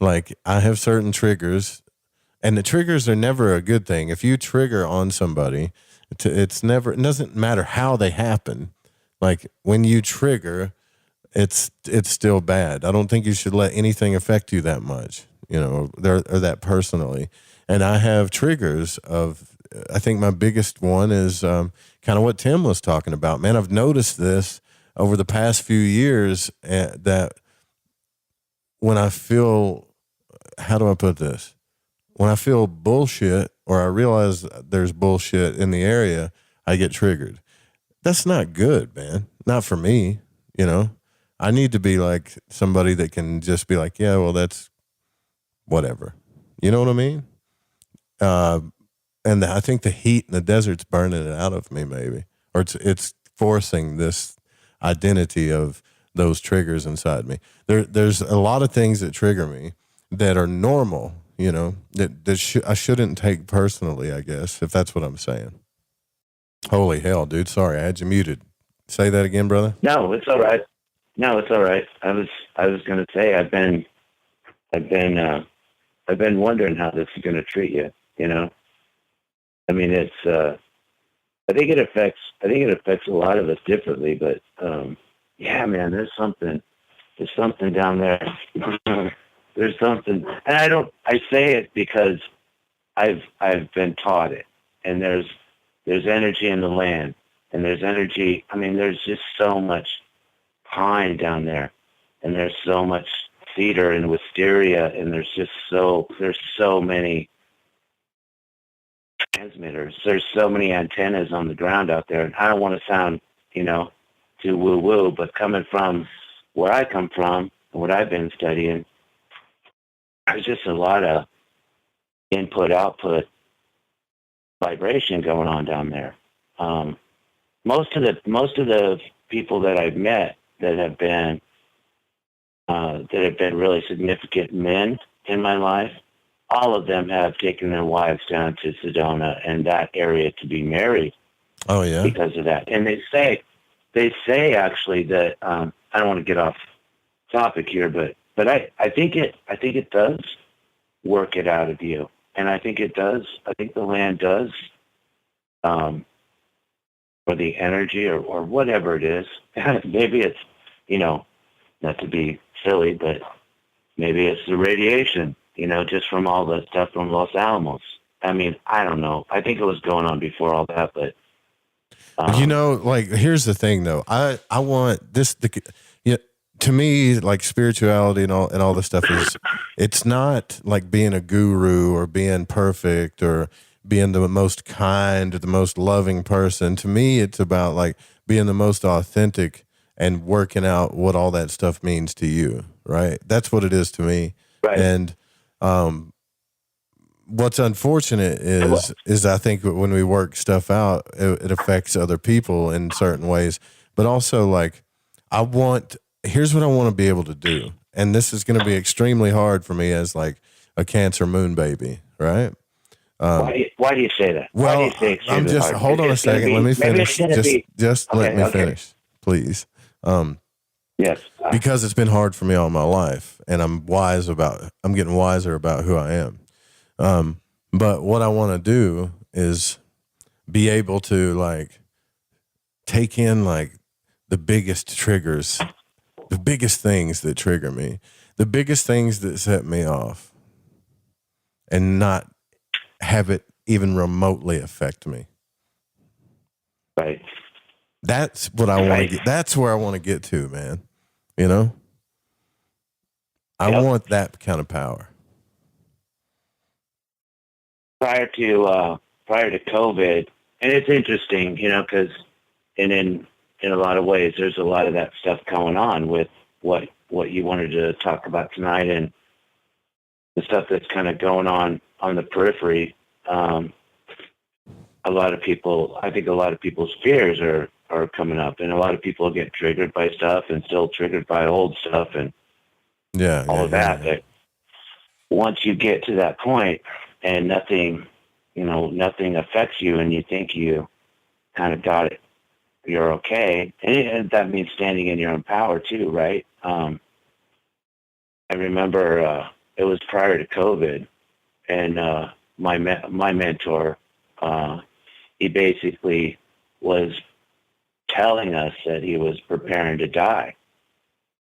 Like I have certain triggers, and the triggers are never a good thing. If you trigger on somebody, it doesn't matter how they happen. Like when you trigger, it's still bad. I don't think you should let anything affect you that much, you know, or that personally. And I have triggers I think my biggest one is kind of what Tim was talking about. Man, I've noticed this over the past few years that when I feel, how do I put this? When I feel bullshit or I realize there's bullshit in the area, I get triggered. That's not good, man. Not for me, you know. I need to be like somebody that can just be like, yeah, well, that's whatever. You know what I mean? And I think the heat in the desert's burning it out of me, maybe, or it's forcing this identity of those triggers inside me. There's a lot of things that trigger me that are normal, you know, that I shouldn't take personally, I guess, if that's what I'm saying. Holy hell, dude! Sorry, I had you muted. Say that again, brother. No, it's all right. No, it's all right. I was going to say I've been wondering how this is going to treat you. You know, I mean, it's. I think it affects a lot of us differently, but yeah, man, there's something down there. There's something, and I say it because I've been taught it, and there's energy in the land, and there's energy. I mean, there's just so much pine down there, and there's so much cedar and wisteria, and there's so many transmitters. There's so many antennas on the ground out there, and I don't want to sound, you know, too woo-woo, but coming from where I come from and what I've been studying, there's just a lot of input-output vibration going on down there. Most of the people that I've met that have been really significant men in my life, all of them have taken their wives down to Sedona and that area to be married. Oh yeah, because of that. And they say actually that I don't want to get off topic here, but I think it does work it out of you, and I think it does. I think the land does, or the energy or whatever it is. Maybe it's, you know, not to be silly, but maybe it's the radiation, you know, just from all the stuff from Los Alamos. I mean, I don't know. I think it was going on before all that, but you know, like, here's the thing though. I want this to me, like spirituality and all this stuff it's not like being a guru or being perfect or being the most kind or the most loving person. To me, it's about like being the most authentic and working out what all that stuff means to you, right? That's what it is to me. Right. And what's unfortunate is I think when we work stuff out, it affects other people in certain ways. But also, like, here's what I want to be able to do. And this is going to be extremely hard for me as like a Cancer moon baby, right? Why do you say that? Well, why do you say extremely hard? Hold on a second. Let me finish. Just let me finish, please. Yes. Because it's been hard for me all my life, and I'm getting wiser about who I am. But what I want to do is be able to like take in like the biggest triggers, the biggest things that trigger me, the biggest things that set me off, and not have it even remotely affect me. Right. That's what I want to get. That's where I want to get to, man. You know, I want that kind of power. prior to COVID, and it's interesting, because in a lot of ways, there's a lot of that stuff going on with what you wanted to talk about tonight, and the stuff that's kind of going on the periphery. I think a lot of people's fears are coming up, and a lot of people get triggered by stuff and still triggered by old stuff and all of that. But once you get to that point and nothing affects you, and you think you kind of got it, you're okay. And that means standing in your own power too, right? I remember it was prior to COVID, and my mentor, he basically was telling us that he was preparing to die,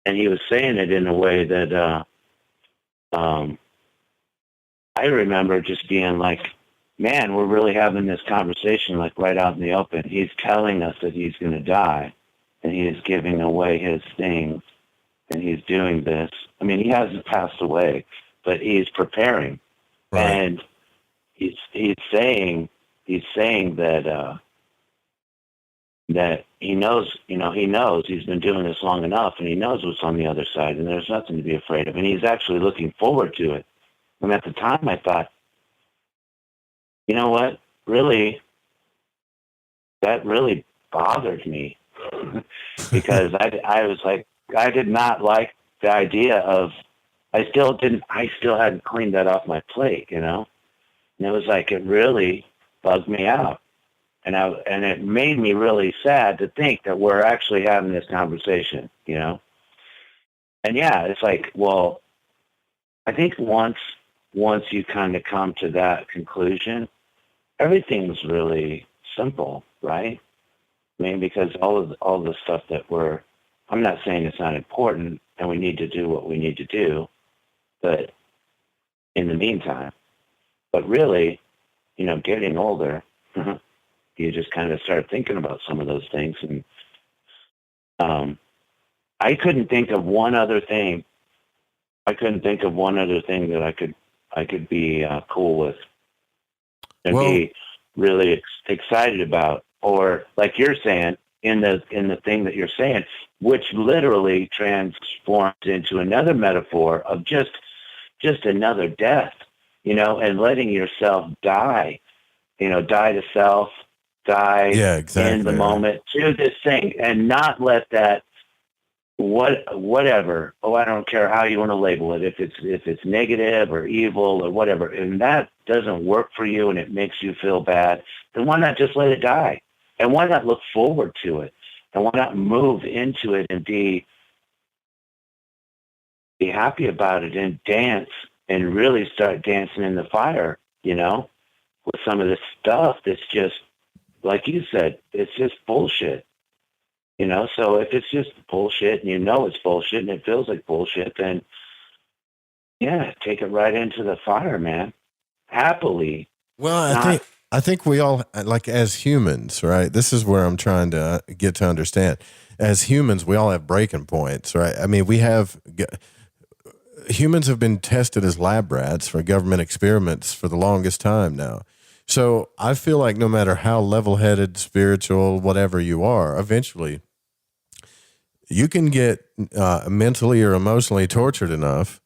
and he was saying it in a way that I remember just being like, man, we're really having this conversation like right out in the open. He's telling us that he's going to die, and he is giving away his things, and he's doing this. I mean, he hasn't passed away, but he's preparing. Right. And he's saying that that he knows he's been doing this long enough, and he knows what's on the other side, and there's nothing to be afraid of, and he's actually looking forward to it. And at the time I thought, you know what, that really bothered me because I was like, I did not like the idea of, I still hadn't cleaned that off my plate, and it was like, it really bugged me out. And it made me really sad to think that we're actually having this conversation, And yeah, it's like, well, I think once you kind of come to that conclusion, everything's really simple, right? I mean, because all the stuff that I'm not saying it's not important and we need to do what we need to do, but in the meantime, but really, getting older, you just kind of start thinking about some of those things. And I couldn't think of one other thing. That I could be cool with and be really excited about, or like you're saying in the thing that you're saying, which literally transforms into another metaphor of just another death, and letting yourself die, die to self, die in the moment to this thing, and not let that whatever. Oh, I don't care how you want to label it. If it's negative or evil or whatever, and that doesn't work for you and it makes you feel bad, then why not just let it die? And why not look forward to it? And why not move into it and be happy about it and dance and really start dancing in the fire, with some of this stuff that's just, like you said, it's just bullshit. So if it's just bullshit and it's bullshit and it feels like bullshit, then yeah, take it right into the fire, man. Happily. Well, I think we all, like, as humans, right? This is where I'm trying to get to understand. As humans, we all have breaking points, right? I mean, humans have been tested as lab rats for government experiments for the longest time now. So I feel like no matter how level-headed, spiritual, whatever you are, eventually you can get mentally or emotionally tortured enough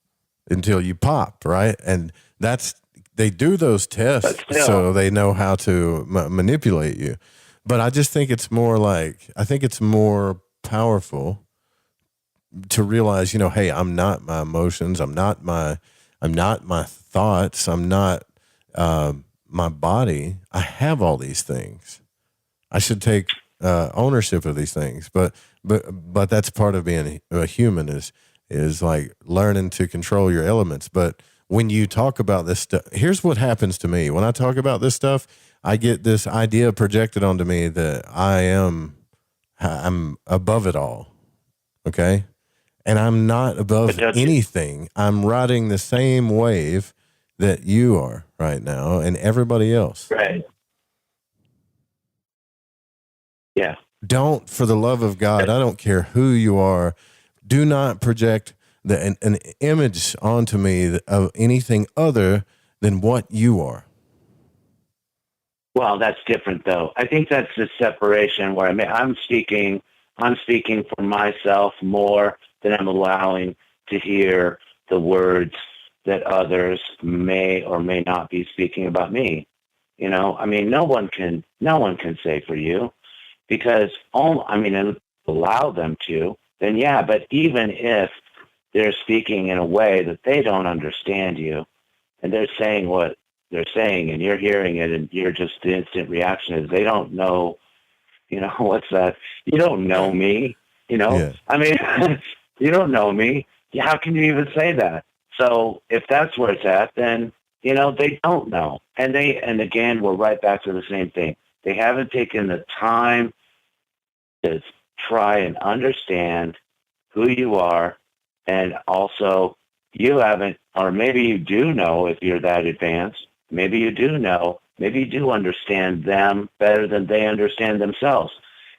until you pop, right? And they do those tests so they know how to manipulate you. But I just think it's more powerful to realize, hey, I'm not my emotions. I'm not my thoughts. I'm not my body. I have all these things. I should take ownership of these things. But that's part of being a human is like learning to control your elements. But when you talk about this stuff, here's what happens to me. When I talk about this stuff, I get this idea projected onto me that I'm above it all. Okay. And I'm not above anything. I'm riding the same wave that you are right now and everybody else. Right. Yeah. Don't, for the love of God, I don't care who you are, do not project an image onto me of anything other than what you are. Well, that's different, though. I think that's the separation where I'm speaking for myself more than I'm allowing to hear the words that others may or may not be speaking about me. You know, I mean, no one can say for you, because allow them to, then yeah, but even if they're speaking in a way that they don't understand you, and they're saying what they're saying, and you're hearing it, and you're just, the instant reaction is they don't know, you know, what's that? You don't know me, you know? Yeah. I mean, you don't know me. How can you even say that? So if that's where it's at, then, you know, they don't know. And again, we're right back to the same thing. They haven't taken the time to try and understand who you are, and also you haven't, or maybe you do know if you're that advanced. Maybe you do know. Maybe you do understand them better than they understand themselves.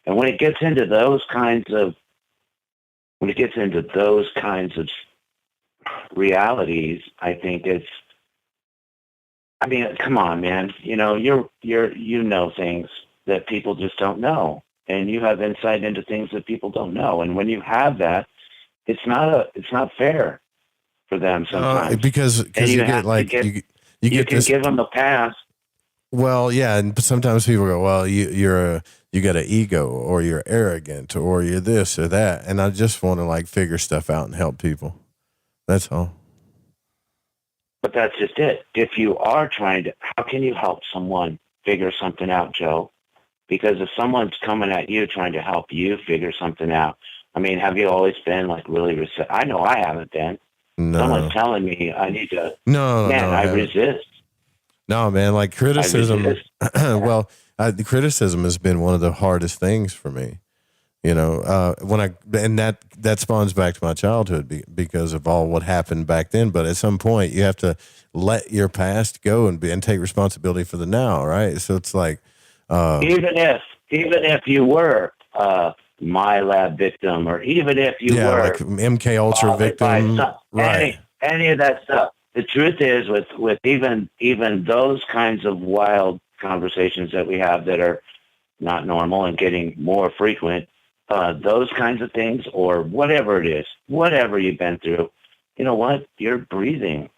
And when it gets into those kinds of realities, I think come on, man. You know, you know things that people just don't know, and you have insight into things that people don't know. And when you have that, it's not fair for them sometimes. Because you get like you can give them a pass. Well, yeah, and sometimes people go, well, you got an ego, or you're arrogant, or you're this or that, and I just want to like figure stuff out and help people. That's all. But that's just it. If you are trying to, how can you help someone figure something out, Joe? Because if someone's coming at you trying to help you figure something out, I mean, have you always been like really receptive? I know I haven't been. No. Someone's telling me I need to. I resist. No, man, like criticism. Well, the criticism has been one of the hardest things for me. You know, that spawns back to my childhood because of all what happened back then. But at some point, you have to let your past go and take responsibility for the now, right? So it's like, even if you were my lab victim, or even if you were like MK Ultra victim, right? Any of that stuff. The truth is, with even those kinds of wild conversations that we have that are not normal and getting more frequent, those kinds of things, or whatever it is, whatever you've been through, you know what? You're breathing.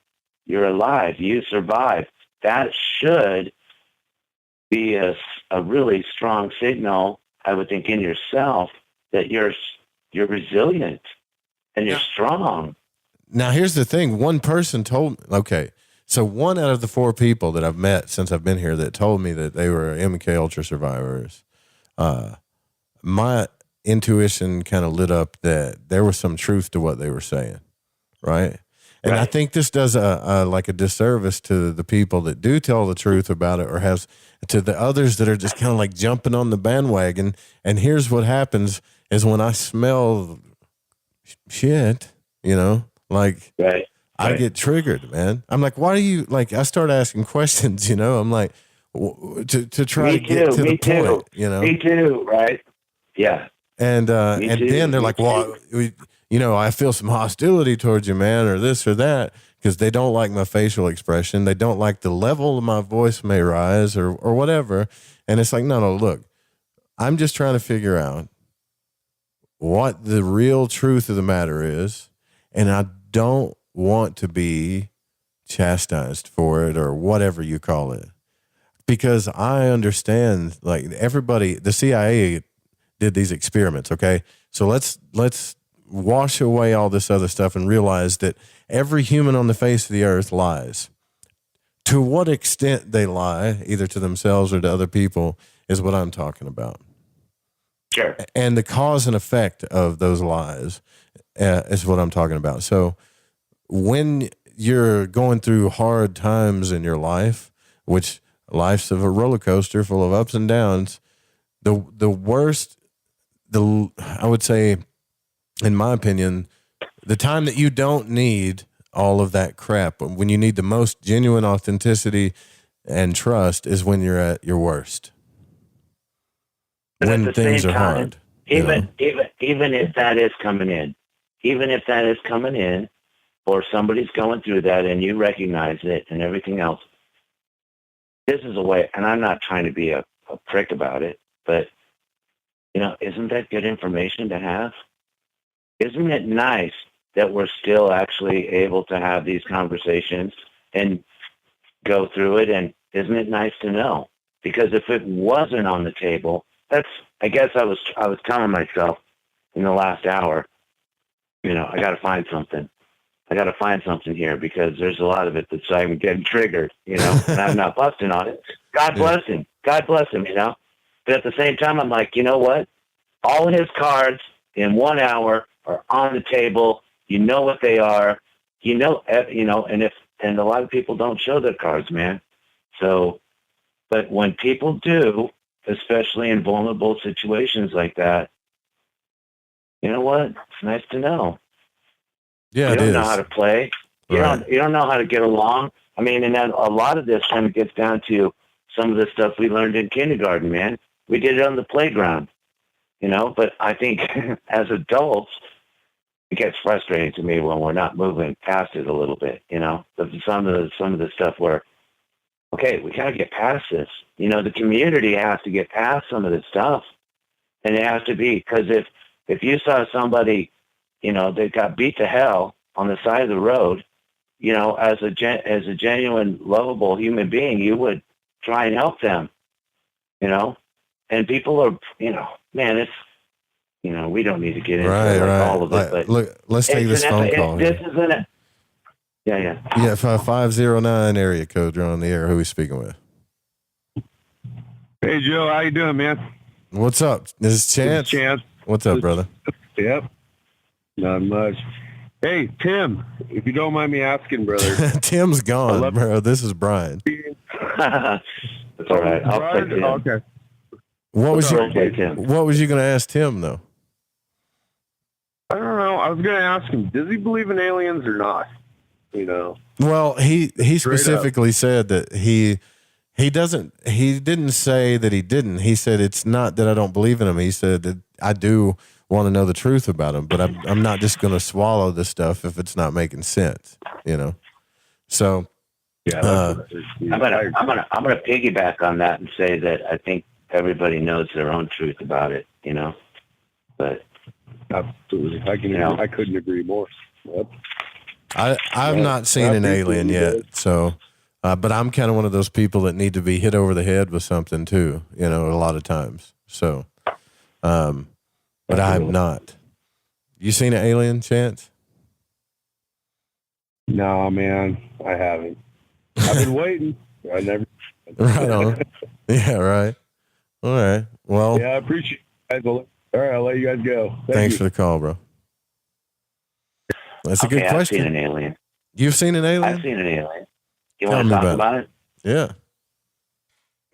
You're alive. You survived. That should be a really strong signal, I would think, in yourself that you're resilient and you're strong. Now, here's the thing. One person told me, okay, so one out of the 4 people that I've met since I've been here that told me that they were MK Ultra survivors, my intuition kind of lit up that there was some truth to what they were saying, right? And I think this does like a disservice to the people that do tell the truth about it, or has to the others that are just kind of like jumping on the bandwagon. And here's what happens is when I smell shit, you know, like I get triggered, man. I'm like, why do you, like, I start asking questions, you know, I'm like, to try to get to the point, you know. Me too, right? Yeah. And then they're like, well, you know, I feel some hostility towards you, man, or this or that, because they don't like my facial expression. They don't like the level of my voice may rise or whatever. And it's like, no, look, I'm just trying to figure out what the real truth of the matter is. And I don't want to be chastised for it, or whatever you call it, because I understand, like, everybody, the CIA did these experiments. Okay. So let's wash away all this other stuff and realize that every human on the face of the earth lies. To what extent they lie, either to themselves or to other people, is what I'm talking about. Sure. And the cause and effect of those lies is what I'm talking about. So when you're going through hard times in your life, which life's of a roller coaster full of ups and downs, the worst, I would say, in my opinion, the time that you don't need all of that crap, when you need the most genuine authenticity and trust, is when you're at your worst. But when things are hard. Even if that is coming in, or somebody's going through that and you recognize it and everything else, this is a way, and I'm not trying to be a prick about it, but, isn't that good information to have? Isn't it nice that we're still actually able to have these conversations and go through it? And isn't it nice to know? Because if it wasn't on the table, I guess I was telling myself in the last hour, I got to find something. I got to find something here because there's a lot of it that's I'm getting triggered, and I'm not busting on it. God bless him. God bless him, But at the same time, I'm like, you know what? All of his cards in 1 hour are on the table. You know what they are. And a lot of people don't show their cards, man. So, but when people do, especially in vulnerable situations like that, you know what? It's nice to know. Yeah, you it don't is. know how to play. You don't know how to get along. I mean, and then a lot of this kind of gets down to some of the stuff we learned in kindergarten, man. We did it on the playground, But I think as adults, it gets frustrating to me when we're not moving past it a little bit, Some of the stuff where, okay, we got to get past this. The community has to get past some of this stuff, and it has to be because if you saw somebody, that got beat to hell on the side of the road, as a genuine, lovable human being, you would try and help them, And people are, man, it's, we don't need to get into all of it. But look, let's take this phone call. This isn't it. Yeah. Yeah, 509 area code. You're on the air. Who are we speaking with? Hey, Joe. How you doing, man? What's up? This is Chance. What's up, brother? Yep. Not much. Hey, Tim, if you don't mind me asking, brother. Tim's gone, bro. This is Brian. That's all right. I'll take Tim. Okay. What was you going to ask Tim, though? I don't know. I was going to ask him, does he believe in aliens or not? Well, he specifically said that he didn't say that he didn't. He said it's not that I don't believe in him. He said that I do want to know the truth about him, but I'm not just going to swallow this stuff if it's not making sense, So yeah, I'm gonna piggyback on that and say that I think everybody knows their own truth about it, But absolutely, I couldn't agree more. Yep. I've not seen an alien yet, so. But I'm kind of one of those people that need to be hit over the head with something too, a lot of times. So, but I have not. You seen an alien, Chance? No, man, I haven't. I've been waiting. I never. Right on. Yeah, right. All right. Well. Yeah, I appreciate it. All right, I'll let you guys go. Thanks for the call, bro. That's a good question. I've seen an alien. You've seen an alien? I've seen an alien. You want to talk about it? Yeah.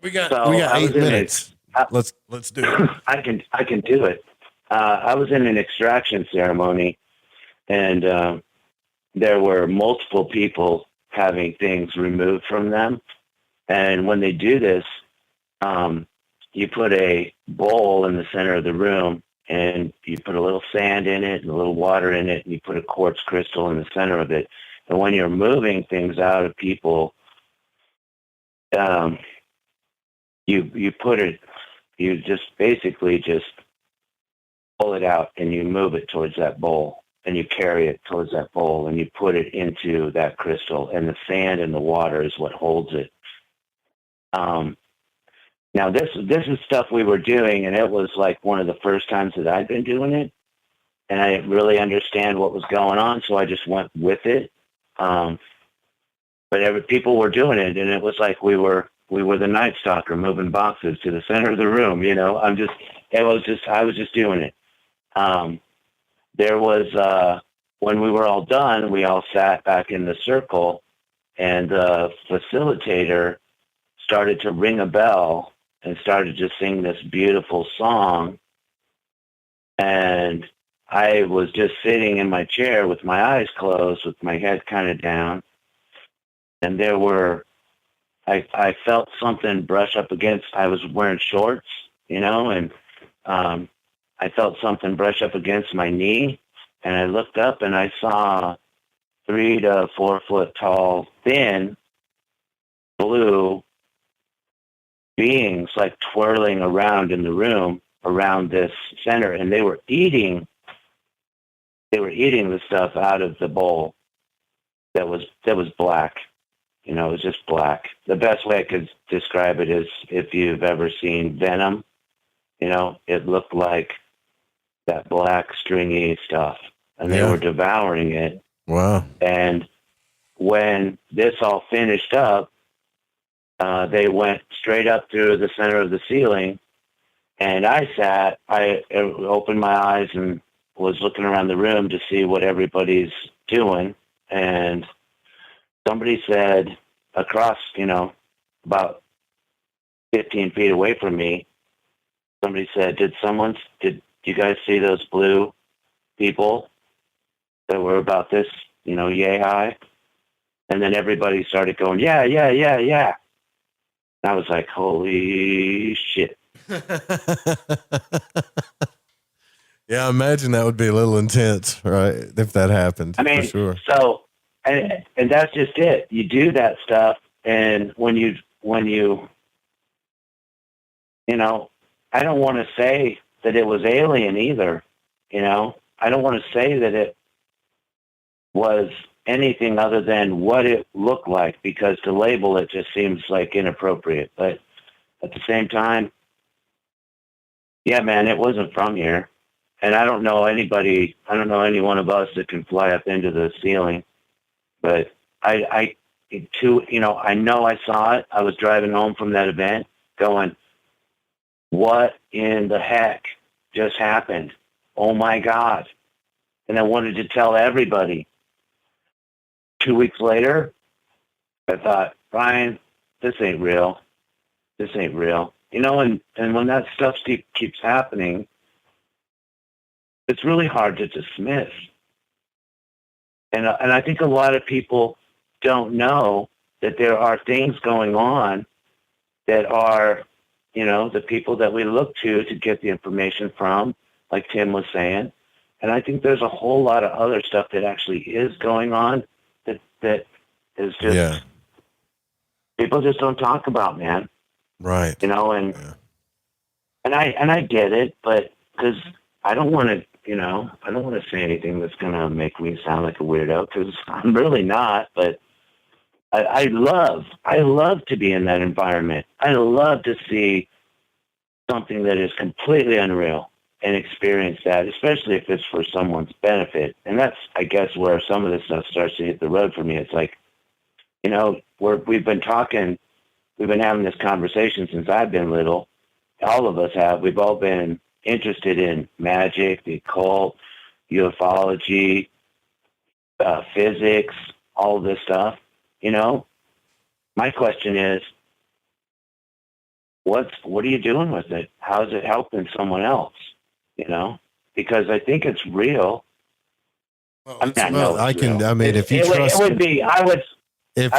We got 8 minutes. Let's do it. I can do it. I was in an extraction ceremony, and there were multiple people having things removed from them. And when they do this, you put a bowl in the center of the room, and you put a little sand in it and a little water in it, and you put a quartz crystal in the center of it. And when you're moving things out of people, you just basically just pull it out and you move it towards that bowl, and you carry it towards that bowl, and you put it into that crystal, and the sand and the water is what holds it. Now this is stuff we were doing, and it was like one of the first times that I'd been doing it, and I didn't really understand what was going on, so I just went with it. But people were doing it, and it was like we were the Night Stalker moving boxes to the center of the room. I was just doing it. There was when we were all done, we all sat back in the circle, and the facilitator started to ring a bell and started to sing this beautiful song. And I was just sitting in my chair with my eyes closed, with my head kind of down. And I felt something brush up against, I was wearing shorts, and I felt something brush up against my knee. And I looked up and I saw 3 to 4 foot tall, thin, blue, beings like twirling around in the room around this center, and they were eating the stuff out of the bowl that was black. You know, it was just black. The best way I could describe it is if you've ever seen Venom, you know, it looked like that black stringy stuff, and they were devouring it. Wow. And when this all finished up, they went straight up through the center of the ceiling, and I opened my eyes and was looking around the room to see what everybody's doing, and somebody said across, you know, about 15 feet away from me, somebody said, did you guys see those blue people that were about this, you know, yay high? And then everybody started going, yeah. And I was like, holy shit. Yeah, I imagine that would be a little intense, right? If that happened, I mean, for sure. So, and that's just it. You do that stuff, and when you know, I don't want to say that it was alien either. You know, I don't want to say that it was anything other than what it looked like, because to label it just seems like inappropriate. But at the same time, yeah, man, it wasn't from here. And I don't know any one of us that can fly up into the ceiling, but I know I saw it. I was driving home from that event going, what in the heck just happened? Oh my God. And I wanted to tell everybody. 2 weeks later, I thought, Brian, this ain't real. This ain't real. You know, and when that stuff keeps happening, it's really hard to dismiss. And I think a lot of people don't know that there are things going on that are, you know, the people that we look to get the information from, like Tim was saying. And I think there's a whole lot of other stuff that actually is going on that is just people just don't talk about, man. Right. You know, and I get it, but because I don't want to say anything that's going to make me sound like a weirdo, because I'm really not, but I love to be in that environment. I love to see something that is completely unreal and experience that, especially if it's for someone's benefit. And that's, I guess, where some of this stuff starts to hit the road for me. It's like, you know, we've been having this conversation since I've been little. All of us have. We've all been interested in magic, the occult, ufology, physics, all of this stuff. You know, my question is, what are you doing with it? How is it helping someone else? You know, because I think it's real. If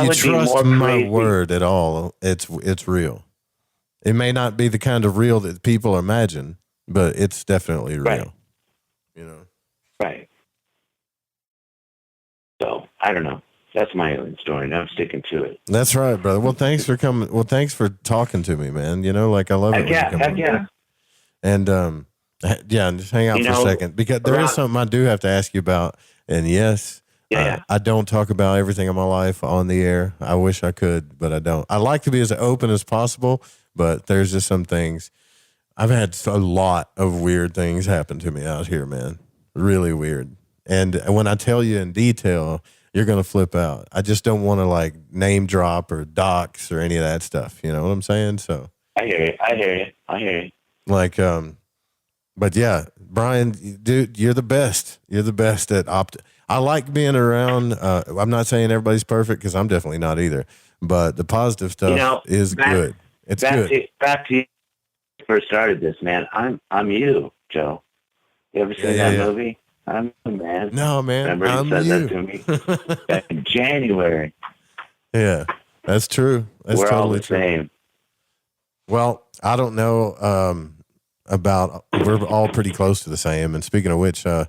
you trust my word at all, it's real. It may not be the kind of real that people imagine, but it's definitely real. Right. You know? Right. So, I don't know. That's my alien story, and I'm sticking to it. That's right, brother. Well, thanks for coming. Well, thanks for talking to me, man. You know, like I love it. Yeah. And, just hang out for a second, because there is something I do have to ask you about. And yes, I don't talk about everything in my life on the air. I wish I could, but I don't. I like to be as open as possible, but there's just some things. I've had a lot of weird things happen to me out here, man. Really weird. And when I tell you in detail, you're going to flip out. I just don't want to like name drop or dox or any of that stuff. You know what I'm saying? So I hear you. Like, but yeah, Brian, dude, you're the best. You're the best at I like being around. I'm not saying everybody's perfect, because I'm definitely not either. But the positive stuff is good. It's good. Back to you first started this, man. I'm you, Joe. You ever seen that movie? I'm you, man. No, man. Remember you said that to me back in January. Yeah, that's true. That's We're totally all the true. same. Well, I don't know we're all pretty close to the same. And speaking of which, we're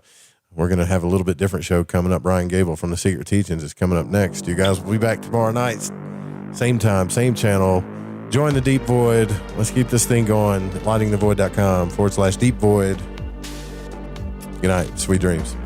going to have a little bit different show coming up. Brian Gable from the Secret Teachings is coming up next. You guys will be back tomorrow night, same time, same channel, Join the Deep Void. Let's keep this thing going. lightingthevoid.com/deep void. Good night. Sweet dreams.